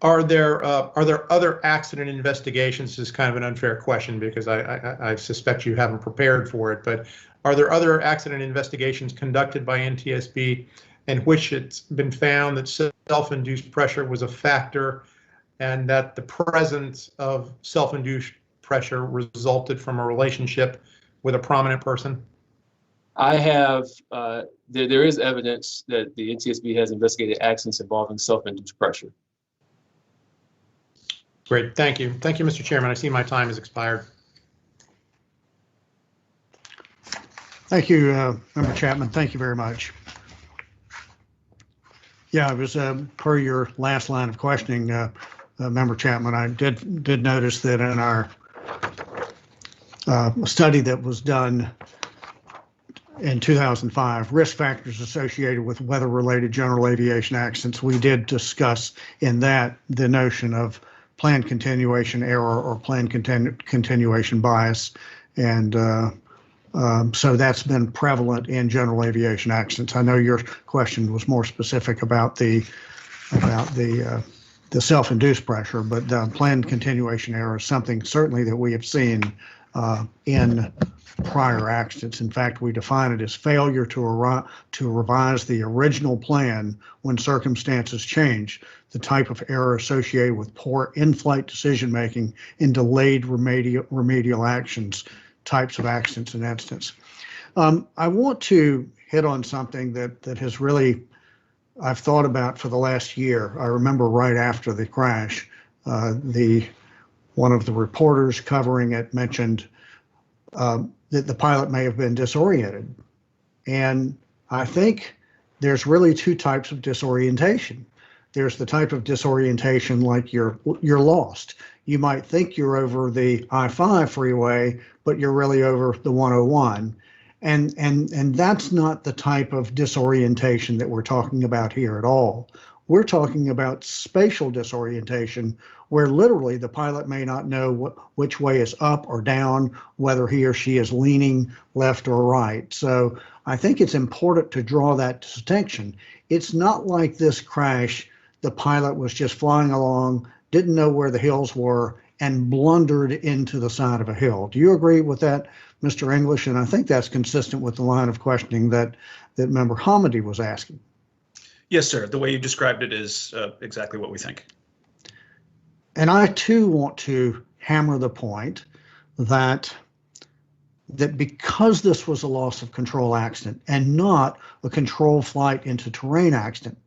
Are there other accident investigations? This is kind of an unfair question because I suspect you haven't prepared for it, but are there other accident investigations conducted by NTSB in which it's been found that self-induced pressure was a factor and that the presence of self-induced pressure resulted from a relationship with a prominent person? I have, there is evidence that the NTSB has investigated accidents involving self-induced pressure. Great, thank you. Thank you, Mr. Chairman. I see my time has expired. Thank you, Member Chapman. Thank you very much. Yeah, it was per your last line of questioning, Member Chapman. I did notice that in our study that was done in 2005, risk factors associated with weather-related general aviation accidents, we did discuss in that the notion of planned continuation error or planned continuation bias, and so that's been prevalent in general aviation accidents. I know your question was more specific about the self-induced pressure, but planned continuation error is something certainly that we have seen in prior accidents. In fact, we define it as failure to revise the original plan when circumstances change, the type of error associated with poor in-flight decision-making and delayed remedial actions, types of accidents and incidents. I want to hit on something that has really, I've thought about for the last year. I remember right after the crash, one of the reporters covering it mentioned that the pilot may have been disoriented. And I think there's really two types of disorientation. There's the type of disorientation like you're lost. You might think you're over the I-5 freeway, but you're really over the 101. And that's not the type of disorientation that we're talking about here at all. We're talking about spatial disorientation, where literally the pilot may not know which way is up or down, whether he or she is leaning left or right. So I think it's important to draw that distinction. It's not like this crash, the pilot was just flying along, didn't know where the hills were, and blundered into the side of a hill. Do you agree with that, Mr. English? And I think that's consistent with the line of questioning that Member Hamidi was asking. Yes, sir. The way you described it is exactly what we think. And I too want to hammer the point that because this was a loss of control accident and not a control flight into terrain accident,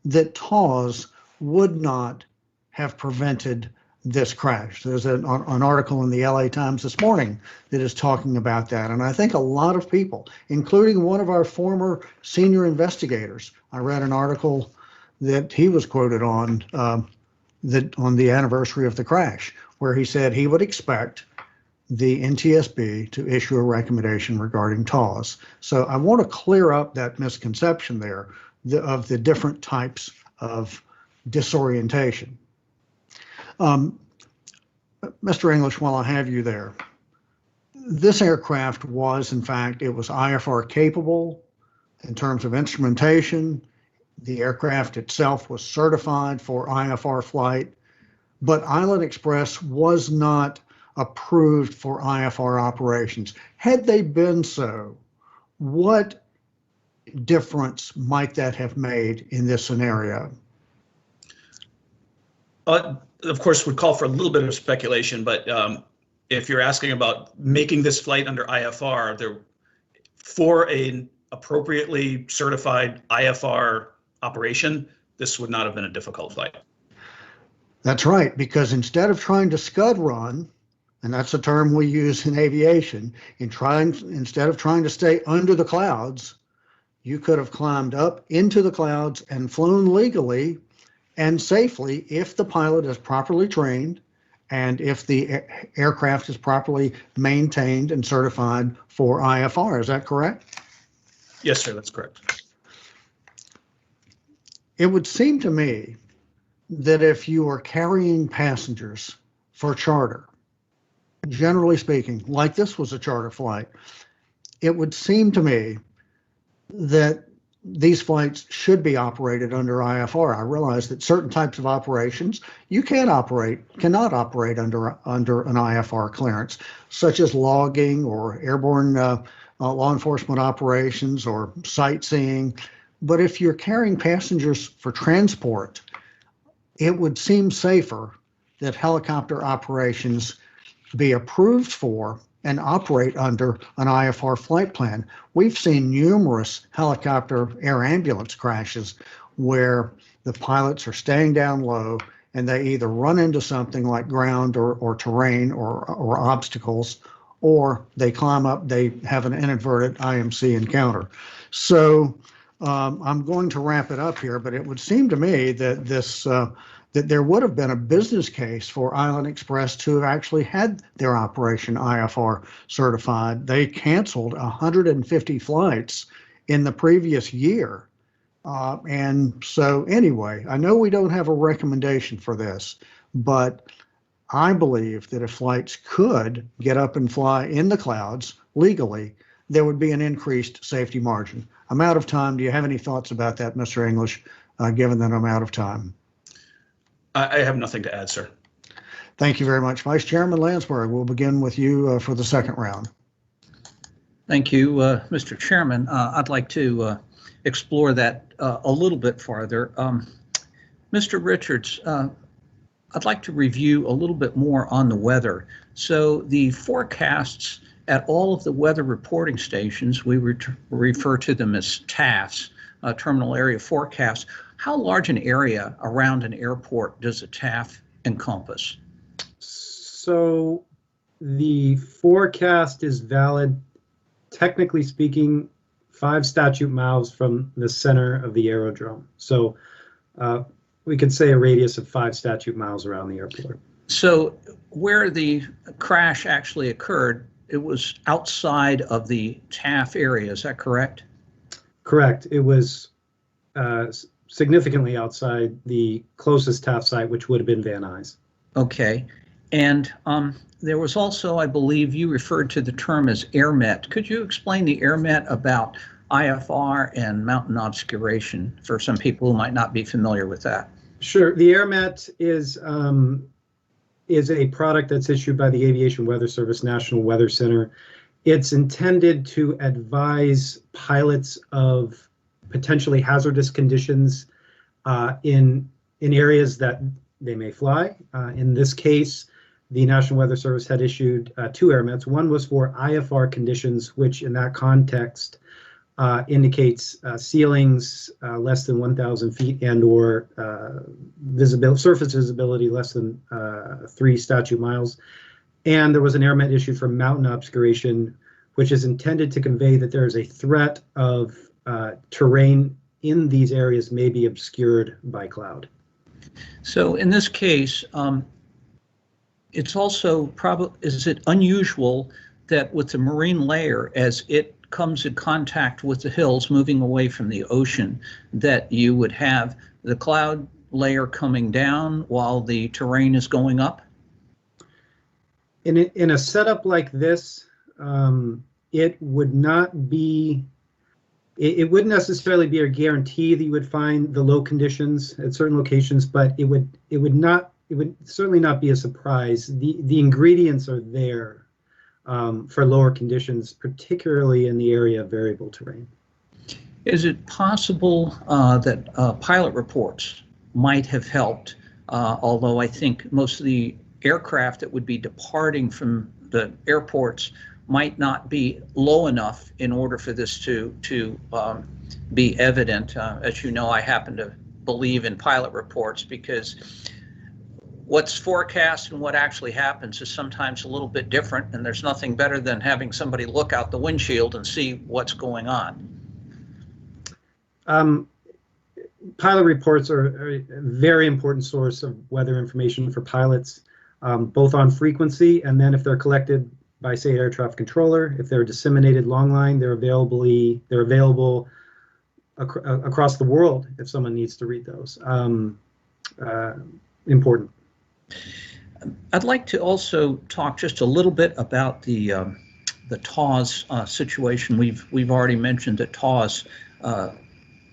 that TAWS would not have prevented this crash. There's an article in the LA Times this morning that is talking about that. And I think a lot of people, including one of our former senior investigators, I read an article that he was quoted on on the anniversary of the crash, where he said he would expect the NTSB to issue a recommendation regarding TAWS. So I want to clear up that misconception there of the different types of disorientation. Mr. English, while I have you there, this aircraft was, in fact, it was IFR capable in terms of instrumentation. The aircraft itself was certified for IFR flight, but Island Express was not approved for IFR operations. Had they been so, what difference might that have made in this scenario? Of course, would call for a little bit of speculation, but if you're asking about making this flight under IFR, for an appropriately certified IFR operation, this would not have been a difficult flight. That's right, because instead of trying to scud run, and that's a term we use in aviation, instead of trying to stay under the clouds, you could have climbed up into the clouds and flown legally and safely if the pilot is properly trained and if the aircraft is properly maintained and certified for IFR. Is that correct? Yes, sir, that's correct. It would seem to me that if you are carrying passengers for charter, generally speaking, like this was a charter flight, it would seem to me that these flights should be operated under IFR. I realize that certain types of operations you cannot operate under an IFR clearance, such as logging or airborne law enforcement operations or sightseeing. But if you're carrying passengers for transport, it would seem safer that helicopter operations be approved for and operate under an IFR flight plan. We've seen numerous helicopter air ambulance crashes where the pilots are staying down low and they either run into something like ground or terrain or obstacles, or they climb up, they have an inadvertent IMC encounter. So I'm going to wrap it up here, but it would seem to me that that there would have been a business case for Island Express to have actually had their operation IFR certified. They canceled 150 flights in the previous year. And so anyway, I know we don't have a recommendation for this, but I believe that if flights could get up and fly in the clouds legally, there would be an increased safety margin. I'm out of time. Do you have any thoughts about that, Mr. English, given that I'm out of time? I have nothing to add, sir. Thank you very much. Vice Chairman Landsberg, we'll begin with you for the second round. Thank you, Mr. Chairman. I'd like to explore that a little bit farther. Mr. Richards, I'd like to review a little bit more on the weather. So the forecasts at all of the weather reporting stations, we refer to them as TAFs, terminal area forecasts. How large an area around an airport does a TAF encompass? So the forecast is valid, technically speaking, 5 statute miles from the center of the aerodrome. So we could say a radius of 5 statute miles around the airport. So where the crash actually occurred, it was outside of the TAF area, is that correct? Correct. It was significantly outside the closest TAF site, which would have been Van Nuys. Okay. And there was also, I believe you referred to the term as AirMet. Could you explain the AirMet about IFR and mountain obscuration for some people who might not be familiar with that? Sure. The AirMet is a product that's issued by the Aviation Weather Service National Weather Center. It's intended to advise pilots of potentially hazardous conditions in areas that they may fly. In this case, the National Weather Service had issued 2 AirMets. One was for IFR conditions, which in that context indicates ceilings less than 1,000 feet and or surface visibility less than 3 statute miles. And there was an AirMet issued for mountain obscuration, which is intended to convey that there is a threat of terrain in these areas may be obscured by cloud. So in this case, it's also is it unusual that with the marine layer, as it comes in contact with the hills moving away from the ocean, that you would have the cloud layer coming down while the terrain is going up? In a setup like this, it would not be, it wouldn't necessarily be a guarantee that you would find the low conditions at certain locations, but it would certainly not be a surprise. The ingredients are there for lower conditions, particularly in the area of variable terrain. Is it possible that pilot reports might have helped, although I think most of the aircraft that would be departing from the airports might not be low enough in order for this to be evident. As you know, I happen to believe in pilot reports because what's forecast and what actually happens is sometimes a little bit different, and there's nothing better than having somebody look out the windshield and see what's going on. Pilot reports are a very important source of weather information for pilots, both on frequency and then if they're collected by, say, air traffic controller. If they're disseminated long line, they're available across the world if someone needs to read those. Important. I'd like to also talk just a little bit about the TAWS situation. We've already mentioned that TAWS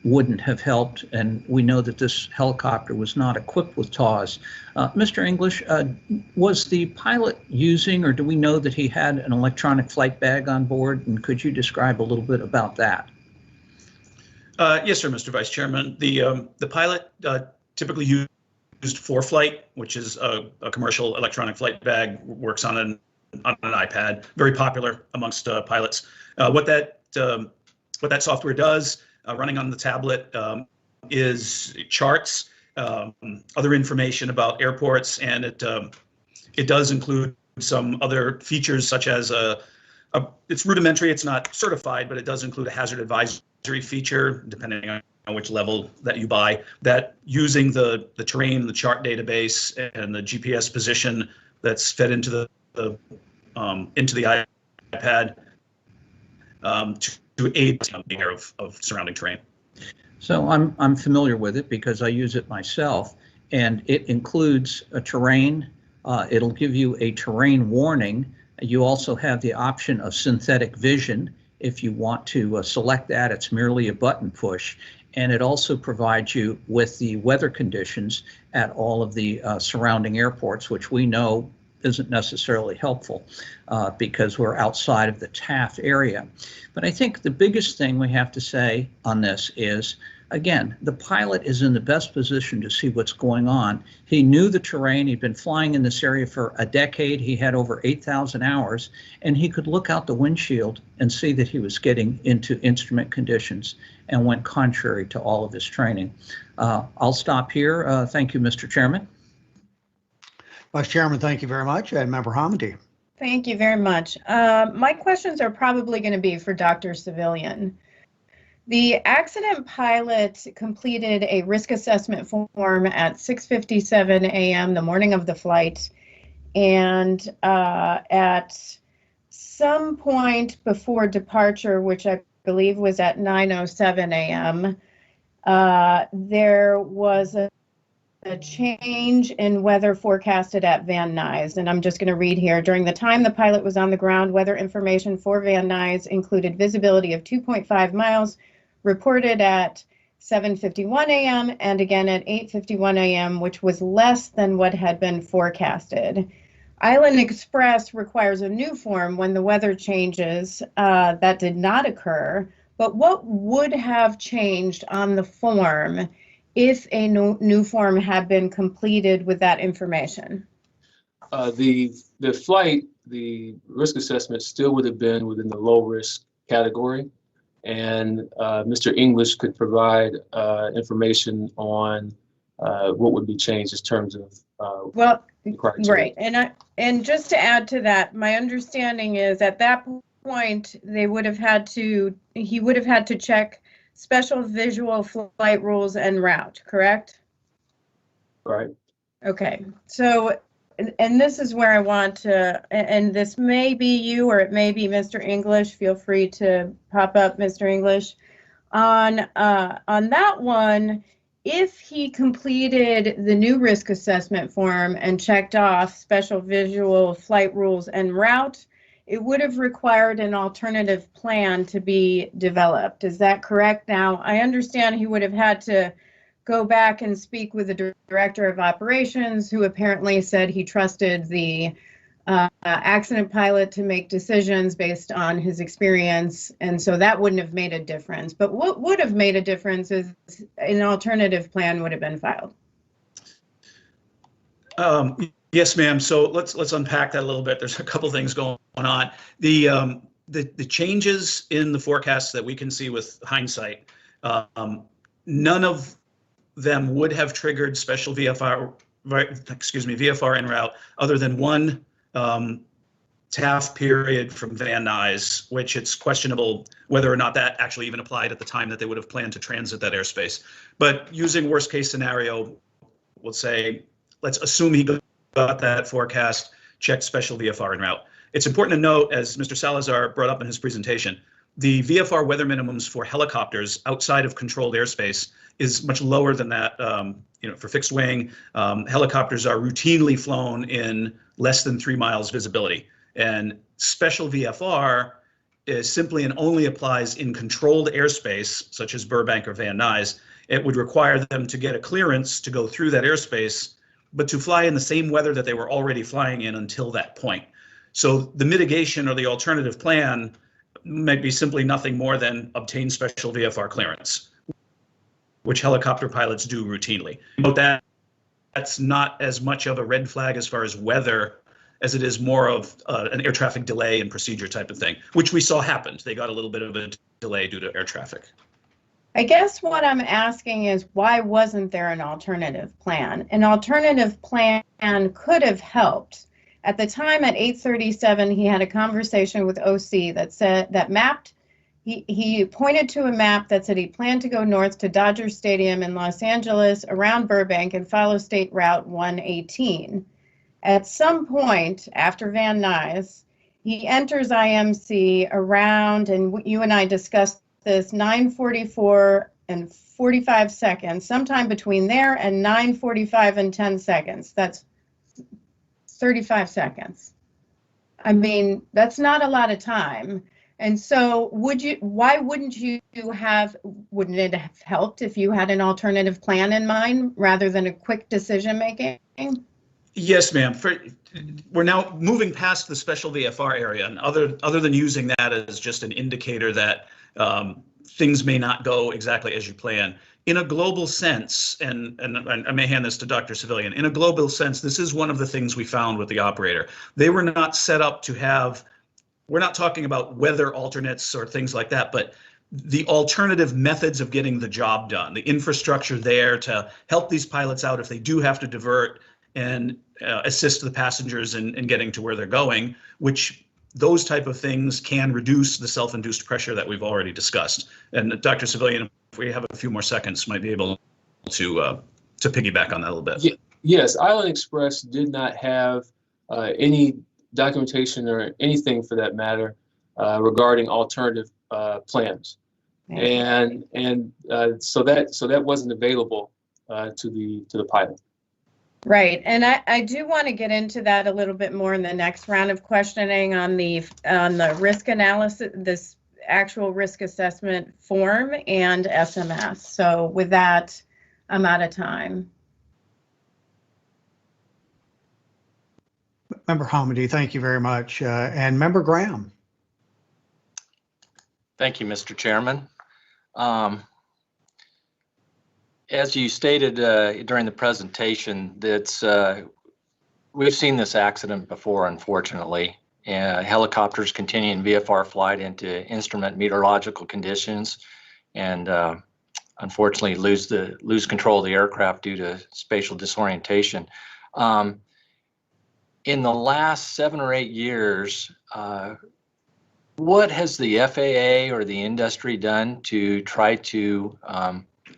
wouldn't have helped, and we know that this helicopter was not equipped with TAWS. Mr. English, was the pilot using, or do we know that he had an electronic flight bag on board? And could you describe a little bit about that? Yes, sir, Mr. Vice Chairman. The pilot typically used ForeFlight, which is a commercial electronic flight bag, works on an iPad, very popular amongst pilots. What that software does, running on the tablet, is charts other information about airports, and it does include some other features such as it's rudimentary, it's not certified, but it does include a hazard advisory feature, depending on which level that you buy, that using the terrain, the chart database, and the GPS position that's fed into the iPad to aid the aware of surrounding terrain. So I'm familiar with it because I use it myself, and it includes a terrain. It'll give you a terrain warning. You also have the option of synthetic vision. If you want to select that, it's merely a button push. And it also provides you with the weather conditions at all of the surrounding airports, which we know isn't necessarily helpful because we're outside of the TAF area. But I think the biggest thing we have to say on this is, again, the pilot is in the best position to see what's going on. He knew the terrain. He'd been flying in this area for a decade. He had over 8,000 hours, and he could look out the windshield and see that he was getting into instrument conditions and went contrary to all of his training. I'll stop here. Thank you, Mr. Chairman. Vice Chairman, thank you very much. And Member Hamidi. Thank you very much. My questions are probably going to be for Dr. Civilian. The accident pilot completed a risk assessment form at 6:57 a.m. the morning of the flight, and at some point before departure, which I believe was at 9:07 a.m., there was a change in weather forecasted at Van Nuys, and I'm just going to read here. During the time the pilot was on the ground, weather information for Van Nuys included visibility of 2.5 miles, reported at 7:51 a.m. and again at 8:51 a.m., which was less than what had been forecasted. Island Express requires a new form when the weather changes. That did not occur, but what would have changed on the form if a new form had been completed with that information? The flight, the risk assessment still would have been within the low risk category, and Mr. English could provide information on what would be changed in terms of well, criteria. right, and just to add to that, my understanding is at that point he would have had to check special visual flight rules en route, correct? Right. Okay, so, and this is where I want to, and this may be you or it may be Mr. English, feel free to pop up, Mr. English. On that one, if he completed the new risk assessment form and checked off special visual flight rules en route, it would have required an alternative plan to be developed. Is that correct? Now, I understand he would have had to go back and speak with the director of operations, who apparently said he trusted the accident pilot to make decisions based on his experience, and so that wouldn't have made a difference. But what would have made a difference is an alternative plan would have been filed. Yes, ma'am. So let's unpack that a little bit. There's a couple things going on. The changes in the forecasts that we can see with hindsight, none of them would have triggered special VFR en route, other than one TAF period from Van Nuys, which it's questionable whether or not that actually even applied at the time that they would have planned to transit that airspace. But using worst case scenario, let's assume he got that forecast, checked special VFR en route. It's important to note, as Mr. Salazar brought up in his presentation, the VFR weather minimums for helicopters outside of controlled airspace is much lower than that. For fixed wing, helicopters are routinely flown in less than 3 miles visibility. And special VFR is simply and only applies in controlled airspace, such as Burbank or Van Nuys. It would require them to get a clearance to go through that airspace, but to fly in the same weather that they were already flying in until that point. So the mitigation or the alternative plan might be simply nothing more than obtain special VFR clearance, which helicopter pilots do routinely. But that's not as much of a red flag as far as weather as it is more of an air traffic delay and procedure type of thing, which we saw happened. They got a little bit of a delay due to air traffic. I guess what I'm asking is, why wasn't there an alternative plan? An alternative plan could have helped. At the time at 8:37, he had a conversation with OC that said that mapped. He pointed to a map that said he planned to go north to Dodger Stadium in Los Angeles around Burbank and follow State Route 118. At some point after Van Nuys, he enters IMC around, and you and I discussed this, 9:44 and 45 seconds, sometime between there and 9:45 and 10 seconds. That's 35 seconds. I mean, that's not a lot of time. And so why wouldn't it have helped if you had an alternative plan in mind rather than a quick decision making? Yes, ma'am. We're now moving past the special VFR area, and other than using that as just an indicator that things may not go exactly as you plan. In a global sense, and I may hand this to Dr. Civilian, in a global sense, this is one of the things we found with the operator. They were not set up to have, we're not talking about weather alternates or things like that, but the alternative methods of getting the job done, the infrastructure there to help these pilots out if they do have to divert and assist the passengers in getting to where they're going, which those type of things can reduce the self-induced pressure that we've already discussed. And Dr. Civilian, if we have a few more seconds, might be able to piggyback on that a little bit. Yes, Island Express did not have any documentation or anything for that matter regarding alternative plans, and so that wasn't available to the pilot. Right, and I do want to get into that a little bit more in the next round of questioning on the risk analysis, this actual risk assessment form and SMS. So with that, I'm out of time. Member Hamady, thank you very much. And Member Graham. Thank you, Mr. Chairman. As you stated during the presentation, we've seen this accident before, unfortunately. Helicopters continuing VFR flight into instrument meteorological conditions, and unfortunately lose control of the aircraft due to spatial disorientation. In the last 7 or 8 years, what has the FAA or the industry done to try to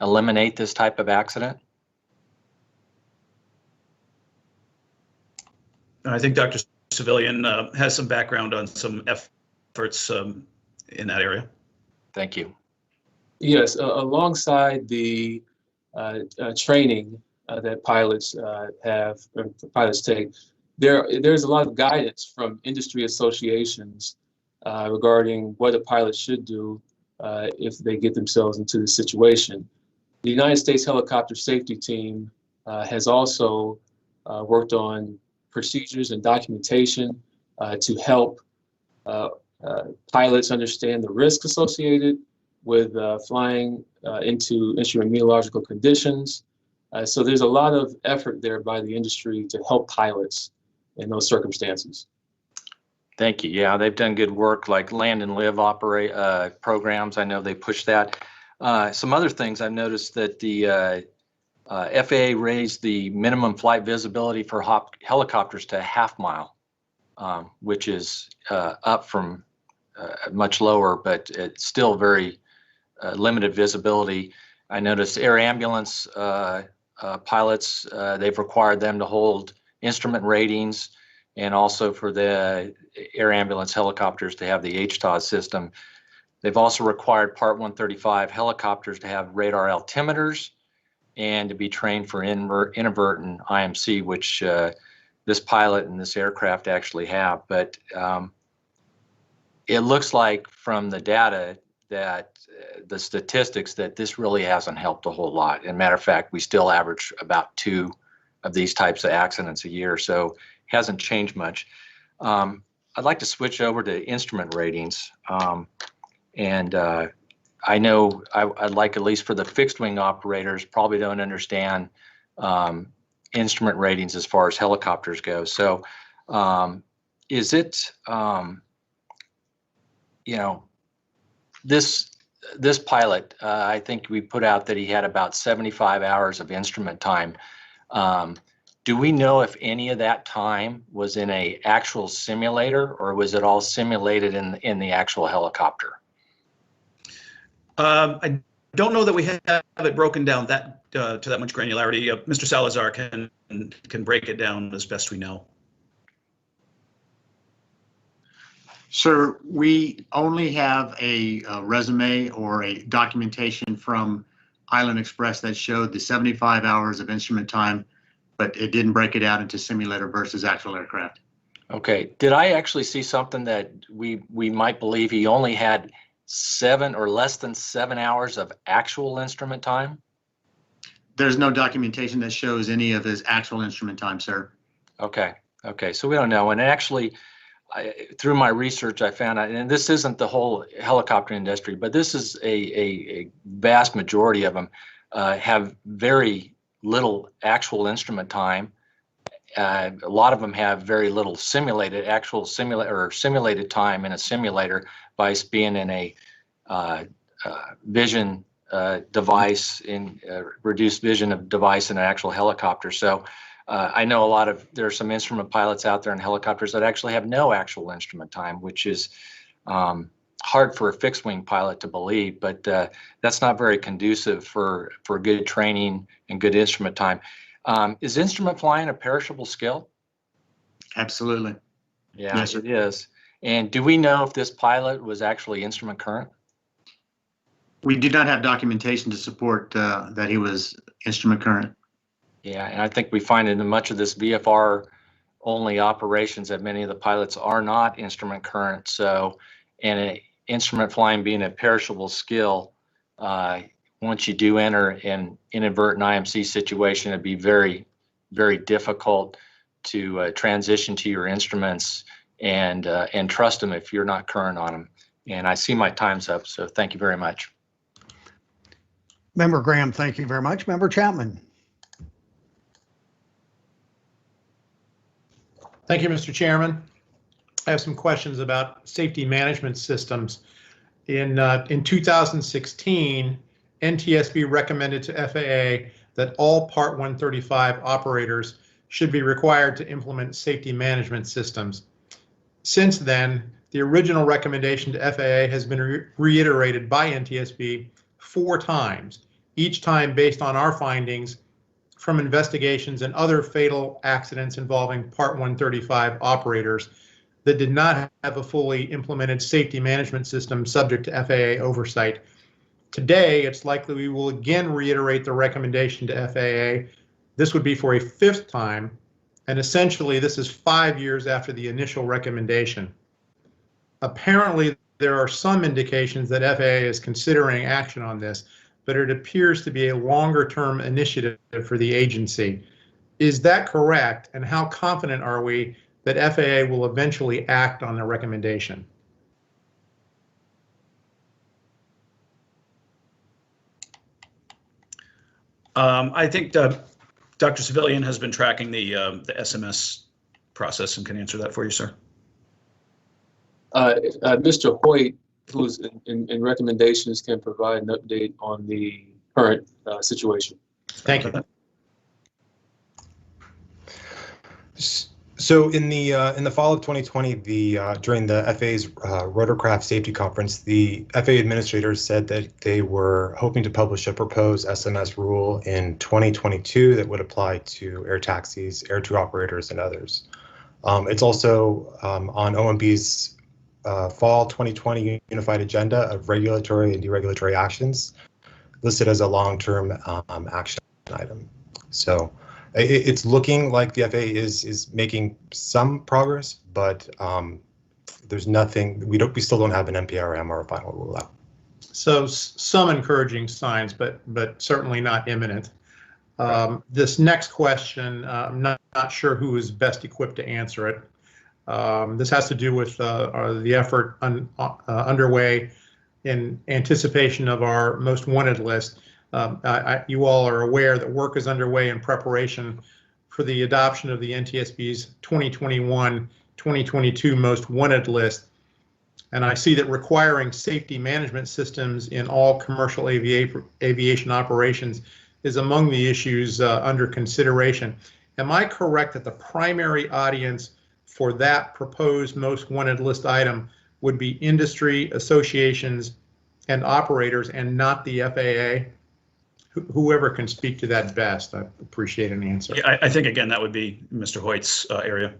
eliminate this type of accident? I think Dr. Civilian has some background on some efforts in that area. Thank you. Yes, alongside the training that pilots take, there's a lot of guidance from industry associations regarding what a pilot should do if they get themselves into this situation. The United States Helicopter Safety Team has also worked on procedures and documentation to help pilots understand the risk associated with flying into instrument meteorological conditions. So there's a lot of effort there by the industry to help pilots in those circumstances. Thank you. Yeah, they've done good work, like Land and Live programs. I know they push that. Some other things I've noticed that the FAA raised the minimum flight visibility for helicopters to a half mile, which is up from much lower, but it's still very limited visibility. I noticed air ambulance pilots, they've required them to hold instrument ratings, and also for the air ambulance helicopters to have the HTOS system. They've also required Part 135 helicopters to have radar altimeters and to be trained for inadvertent IMC, which this pilot and this aircraft actually have. But it looks like from the data that the statistics that this really hasn't helped a whole lot. As a matter of fact, we still average about 2 of these types of accidents a year, so it hasn't changed much. I'd like to switch over to instrument ratings. I know I'd like, at least for the fixed wing operators, probably don't understand instrument ratings as far as helicopters go. So is it, this this pilot, I think we put out that he had about 75 hours of instrument time. Do we know if any of that time was in a actual simulator, or was it all simulated in the actual helicopter? I don't know that we have it broken down that to that much granularity. Mr. Salazar can break it down as best we know. Sir, we only have a resume or a documentation from Island Express that showed the 75 hours of instrument time, but it didn't break it out into simulator versus actual aircraft. Okay. Did I actually see something that we might believe he only had 7 or less than 7 hours of actual instrument time? There's no documentation that shows any of his actual instrument time, sir. Okay. Okay. So we don't know. And actually, through my research, I found out, and this isn't the whole helicopter industry, but this is a vast majority of them have very little actual instrument time. A lot of them have very little simulated time in a simulator by being in a vision device, in reduced vision of device in an actual helicopter. So I know there are some instrument pilots out there in helicopters that actually have no actual instrument time, which is hard for a fixed wing pilot to believe, but that's not very conducive for good training and good instrument time. Is instrument flying a perishable skill? Absolutely. Yeah, yes, it is. And do we know if this pilot was actually instrument current? We do not have documentation to support that he was instrument current. Yeah, and I think we find in much of this VFR only operations that many of the pilots are not instrument current. So, and instrument flying being a perishable skill, once you do enter an inadvertent IMC situation, it'd be very, very difficult to transition to your instruments and trust them if you're not current on them. And I see my time's up, so thank you very much. Member Graham, thank you very much. Member Chapman. Thank you, Mr. Chairman. I have some questions about safety management systems. In 2016, NTSB recommended to FAA that all Part 135 operators should be required to implement safety management systems. Since then, the original recommendation to FAA has been reiterated by NTSB 4 times, each time based on our findings from investigations and other fatal accidents involving Part 135 operators that did not have a fully implemented safety management system subject to FAA oversight. Today, it's likely we will again reiterate the recommendation to FAA. This would be for a 5th time, and essentially this is 5 years after the initial recommendation. Apparently, there are some indications that FAA is considering action on this, but it appears to be a longer-term initiative for the agency. Is that correct, and how confident are we that FAA will eventually act on the recommendation? I think Dr. Civilian has been tracking the SMS process and can answer that for you, sir. Mr. Hoyt, who's in recommendations, can provide an update on the current situation. Thank you. So in the fall of 2020, during the FAA's rotorcraft safety conference, the FAA administrators said that they were hoping to publish a proposed SMS rule in 2022 that would apply to air taxis, air tour operators, and others. It's also on OMB's fall 2020 unified agenda of regulatory and deregulatory actions, listed as a long-term action item. So it's looking like the FAA is making some progress, but there's nothing. We still don't have an NPRM or a final rule out. So some encouraging signs, but certainly not imminent. This next question, I'm not sure who is best equipped to answer it. This has to do with the effort underway in anticipation of our most wanted list. You all are aware that work is underway in preparation for the adoption of the NTSB's 2021-2022 most wanted list. And I see that requiring safety management systems in all commercial aviation operations is among the issues under consideration. Am I correct that the primary audience for that proposed most wanted list item would be industry associations and operators and not the FAA? Whoever can speak to that best, I appreciate an answer. Yeah, I think, again, that would be Mr. Hoyt's area.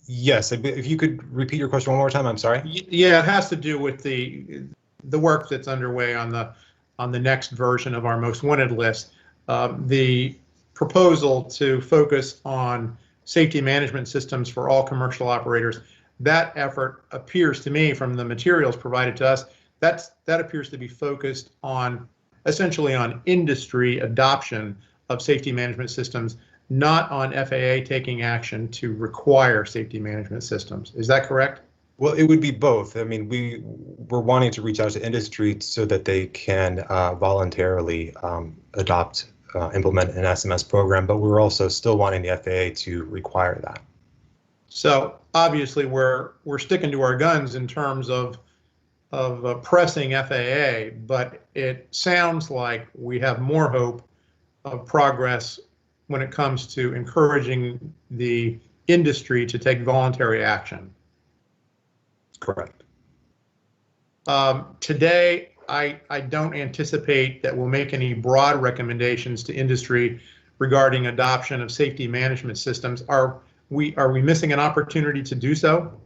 Yes, if you could repeat your question one more time, I'm sorry. Yeah, it has to do with the work that's underway on the next version of our most wanted list. The proposal to focus on safety management systems for all commercial operators. That effort appears to me, from the materials provided to us, that appears to be focused on essentially on industry adoption of safety management systems, not on FAA taking action to require safety management systems. Is that correct? Well, it would be both. I mean, we're wanting to reach out to industry so that they can voluntarily implement an SMS program, but we're also still wanting the FAA to require that. So obviously we're sticking to our guns in terms of pressing FAA, but it sounds like we have more hope of progress when it comes to encouraging the industry to take voluntary action. Correct. Today, I don't anticipate that we'll make any broad recommendations to industry regarding adoption of safety management systems. Are we missing an opportunity to do so?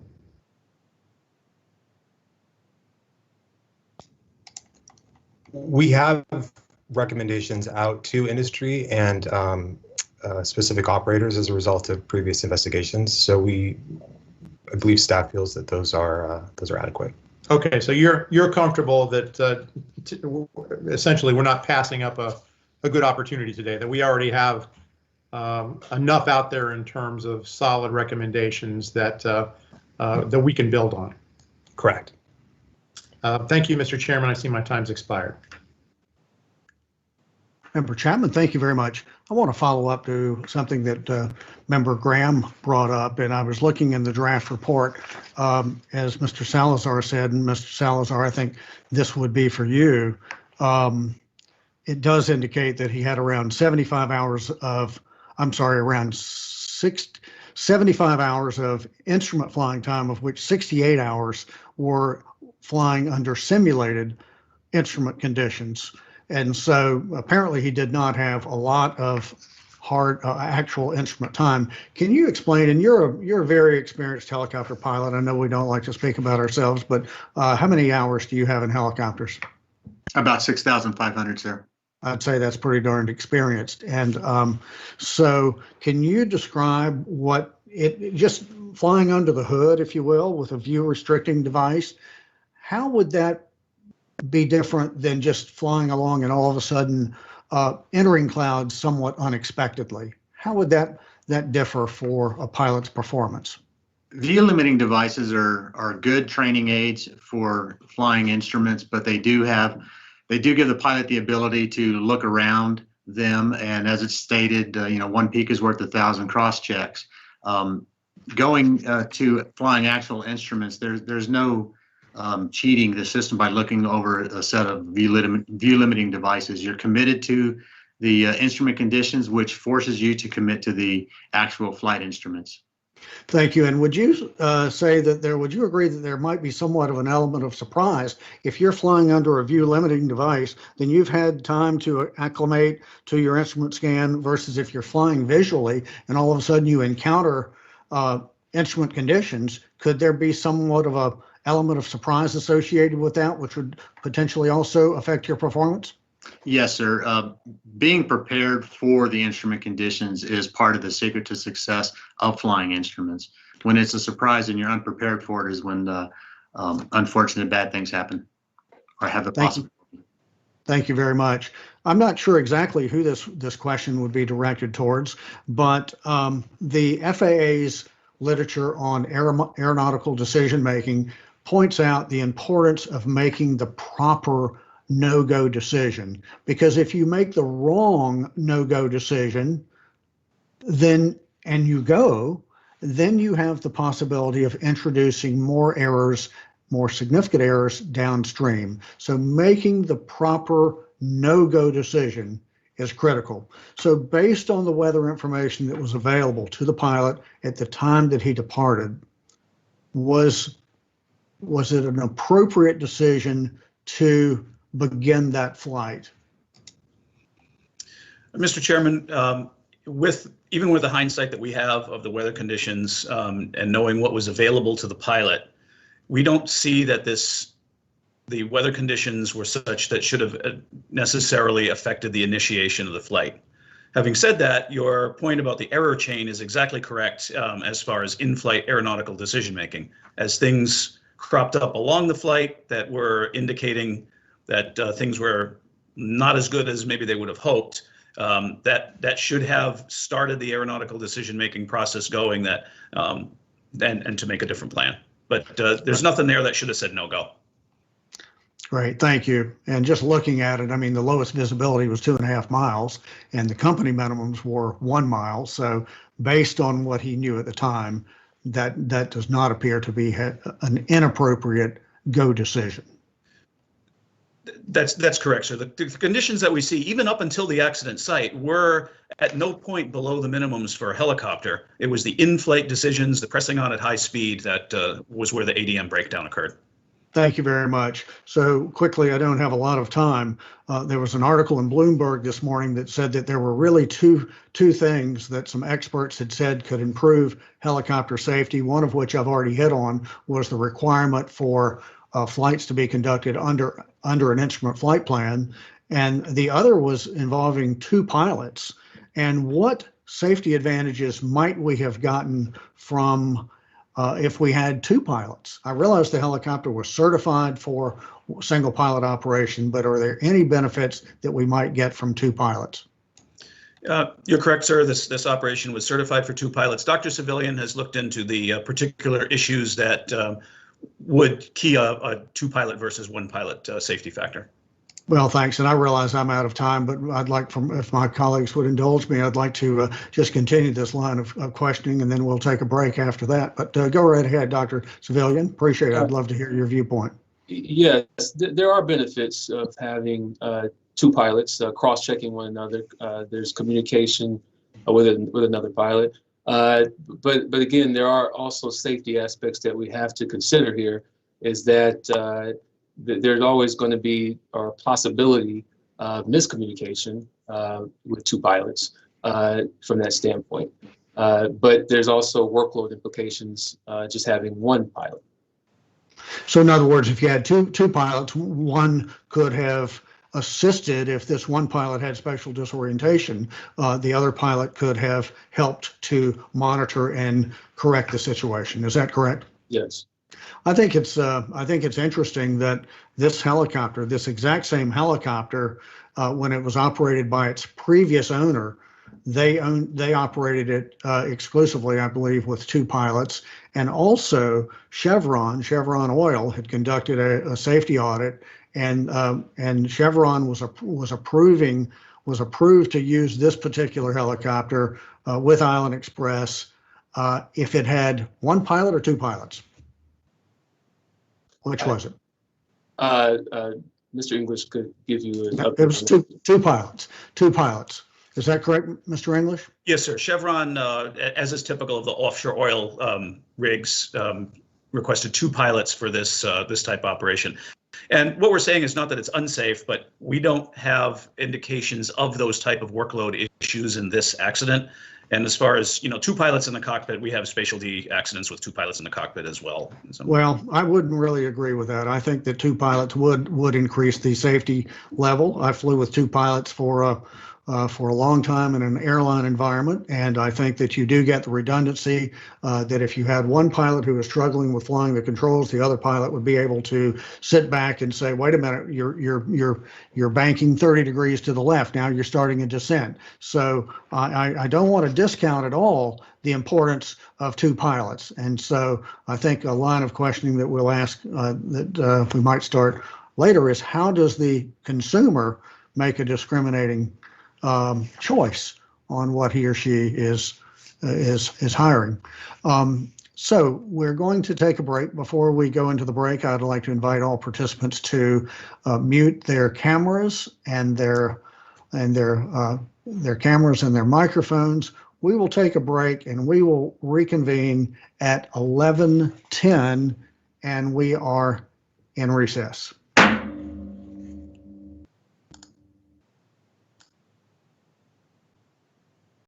We have recommendations out to industry and specific operators as a result of previous investigations. So I believe staff feels that those are adequate. Okay, so you're comfortable that essentially we're not passing up a good opportunity today, that we already have enough out there in terms of solid recommendations that that we can build on. Correct. Thank you, Mr. Chairman. I see my time's expired. Member Chapman, thank you very much. I want to follow up to something that Member Graham brought up, and I was looking in the draft report, as Mr. Salazar said, and Mr. Salazar, I think this would be for you. It does indicate that he had around 75 hours of, around 75 hours of instrument flying time, of which 68 hours were flying under simulated instrument conditions. And so apparently he did not have a lot of hard actual instrument time. Can you explain, and you're a very experienced helicopter pilot. I know we don't like to speak about ourselves, but how many hours do you have in helicopters? About 6,500, sir. I'd say that's pretty darned experienced. And so can you describe what just flying under the hood, if you will, with a view restricting device, how would that be different than just flying along and all of a sudden entering clouds somewhat unexpectedly? How would that differ for a pilot's performance? View limiting devices are good training aids for flying instruments, but they do give the pilot the ability to look around them. And as it's stated, one peek is worth 1,000 cross checks. Going to flying actual instruments, there's no cheating the system by looking over a set of view limiting devices. You're committed to the instrument conditions, which forces you to commit to the actual flight instruments. Thank you. And would you would you agree that there might be somewhat of an element of surprise if you're flying under a view limiting device, then you've had time to acclimate to your instrument scan versus if you're flying visually and all of a sudden you encounter instrument conditions? Could there be somewhat of a element of surprise associated with that, which would potentially also affect your performance? Yes, sir. Being prepared for the instrument conditions is part of the secret to success of flying instruments. When it's a surprise and you're unprepared for it is when unfortunate bad things happen or have the possibility. Thank you very much. I'm not sure exactly who this question would be directed towards, but the FAA's literature on aeronautical decision making points out the importance of making the proper no-go decision, because if you make the wrong no-go decision, then and you go, then you have the possibility of introducing more errors, more significant errors downstream. So making the proper no-go decision is critical. So based on the weather information that was available to the pilot at the time that he departed, was it an appropriate decision to begin that flight? Mr. Chairman, even with the hindsight that we have of the weather conditions and knowing what was available to the pilot, we don't see that the weather conditions were such that should have necessarily affected the initiation of the flight. Having said that, your point about the error chain is exactly correct as far as in-flight aeronautical decision-making. As things cropped up along the flight that were indicating that things were not as good as maybe they would have hoped, that should have started the aeronautical decision-making process going and to make a different plan. But there's nothing there that should have said no go. Great, thank you. And just looking at it, I mean, the lowest visibility was 2.5 miles and the company minimums were 1 mile. So based on what he knew at the time, that does not appear to be an inappropriate go decision. That's correct, sir. The conditions that we see, even up until the accident site, were at no point below the minimums for a helicopter. It was the in-flight decisions, the pressing on at high speed, that was where the ADM breakdown occurred. Thank you very much. So quickly, I don't have a lot of time. There was an article in Bloomberg this morning that said that there were really two things that some experts had said could improve helicopter safety, one of which I've already hit on, was the requirement for flights to be conducted under an instrument flight plan. And the other was involving 2 pilots. And what safety advantages might we have gotten from if we had 2 pilots? I realize the helicopter was certified for single pilot operation, but are there any benefits that we might get from 2 pilots? You're correct, sir. This operation was certified for 2 pilots. Dr. Civilian has looked into the particular issues that would key a 2 pilot versus 1 pilot safety factor. Well, thanks. And I realize I'm out of time, but I'd like, if my colleagues would indulge me, I'd like to just continue this line of questioning, and then we'll take a break after that. But go right ahead, Dr. Civilian. Appreciate it. I'd love to hear your viewpoint. Yes, there are benefits of having 2 pilots cross-checking one another. There's communication with another pilot. But again, there are also safety aspects that we have to consider here, is that there's always going to be a possibility of miscommunication with 2 pilots from that standpoint. But there's also workload implications just having 1 pilot. So in other words, if you had two pilots, one could have assisted if this 1 pilot had spatial disorientation. The other pilot could have helped to monitor and correct the situation. Is that correct? Yes. I think it's interesting that this helicopter, this exact same helicopter, when it was operated by its previous owner, they operated it exclusively, I believe, with 2 pilots, and also Chevron Oil had conducted a safety audit, and Chevron was approved to use this particular helicopter with Island Express if it had 1 pilot or 2 pilots. Which was it? Mr. English could give you an update. It was two pilots. 2 pilots. Is that correct, Mr. English? Yes, sir. Chevron, as is typical of the offshore oil rigs, requested 2 pilots for this type of operation. And what we're saying is not that it's unsafe, but we don't have indications of those type of workload issues in this accident. And as far as, 2 pilots in the cockpit, we have specialty accidents with 2 pilots in the cockpit as well. Well, I wouldn't really agree with that. I think that 2 pilots would increase the safety level. I flew with 2 pilots for a long time in an airline environment, and I think that you do get the redundancy that if you had 1 pilot who was struggling with flying the controls, the other pilot would be able to sit back and say, "Wait a minute, you're banking 30 degrees to the left. Now you're starting a descent." So I don't want to discount at all the importance of 2 pilots, and so I think a line of questioning that we'll ask that we might start later is, how does the consumer make a discriminating choice on what he or she is is hiring. So we're going to take a break. Before we go into the break, I'd like to invite all participants to mute their cameras and their cameras and their microphones. We will take a break and we will reconvene at 11:10, and we are in recess.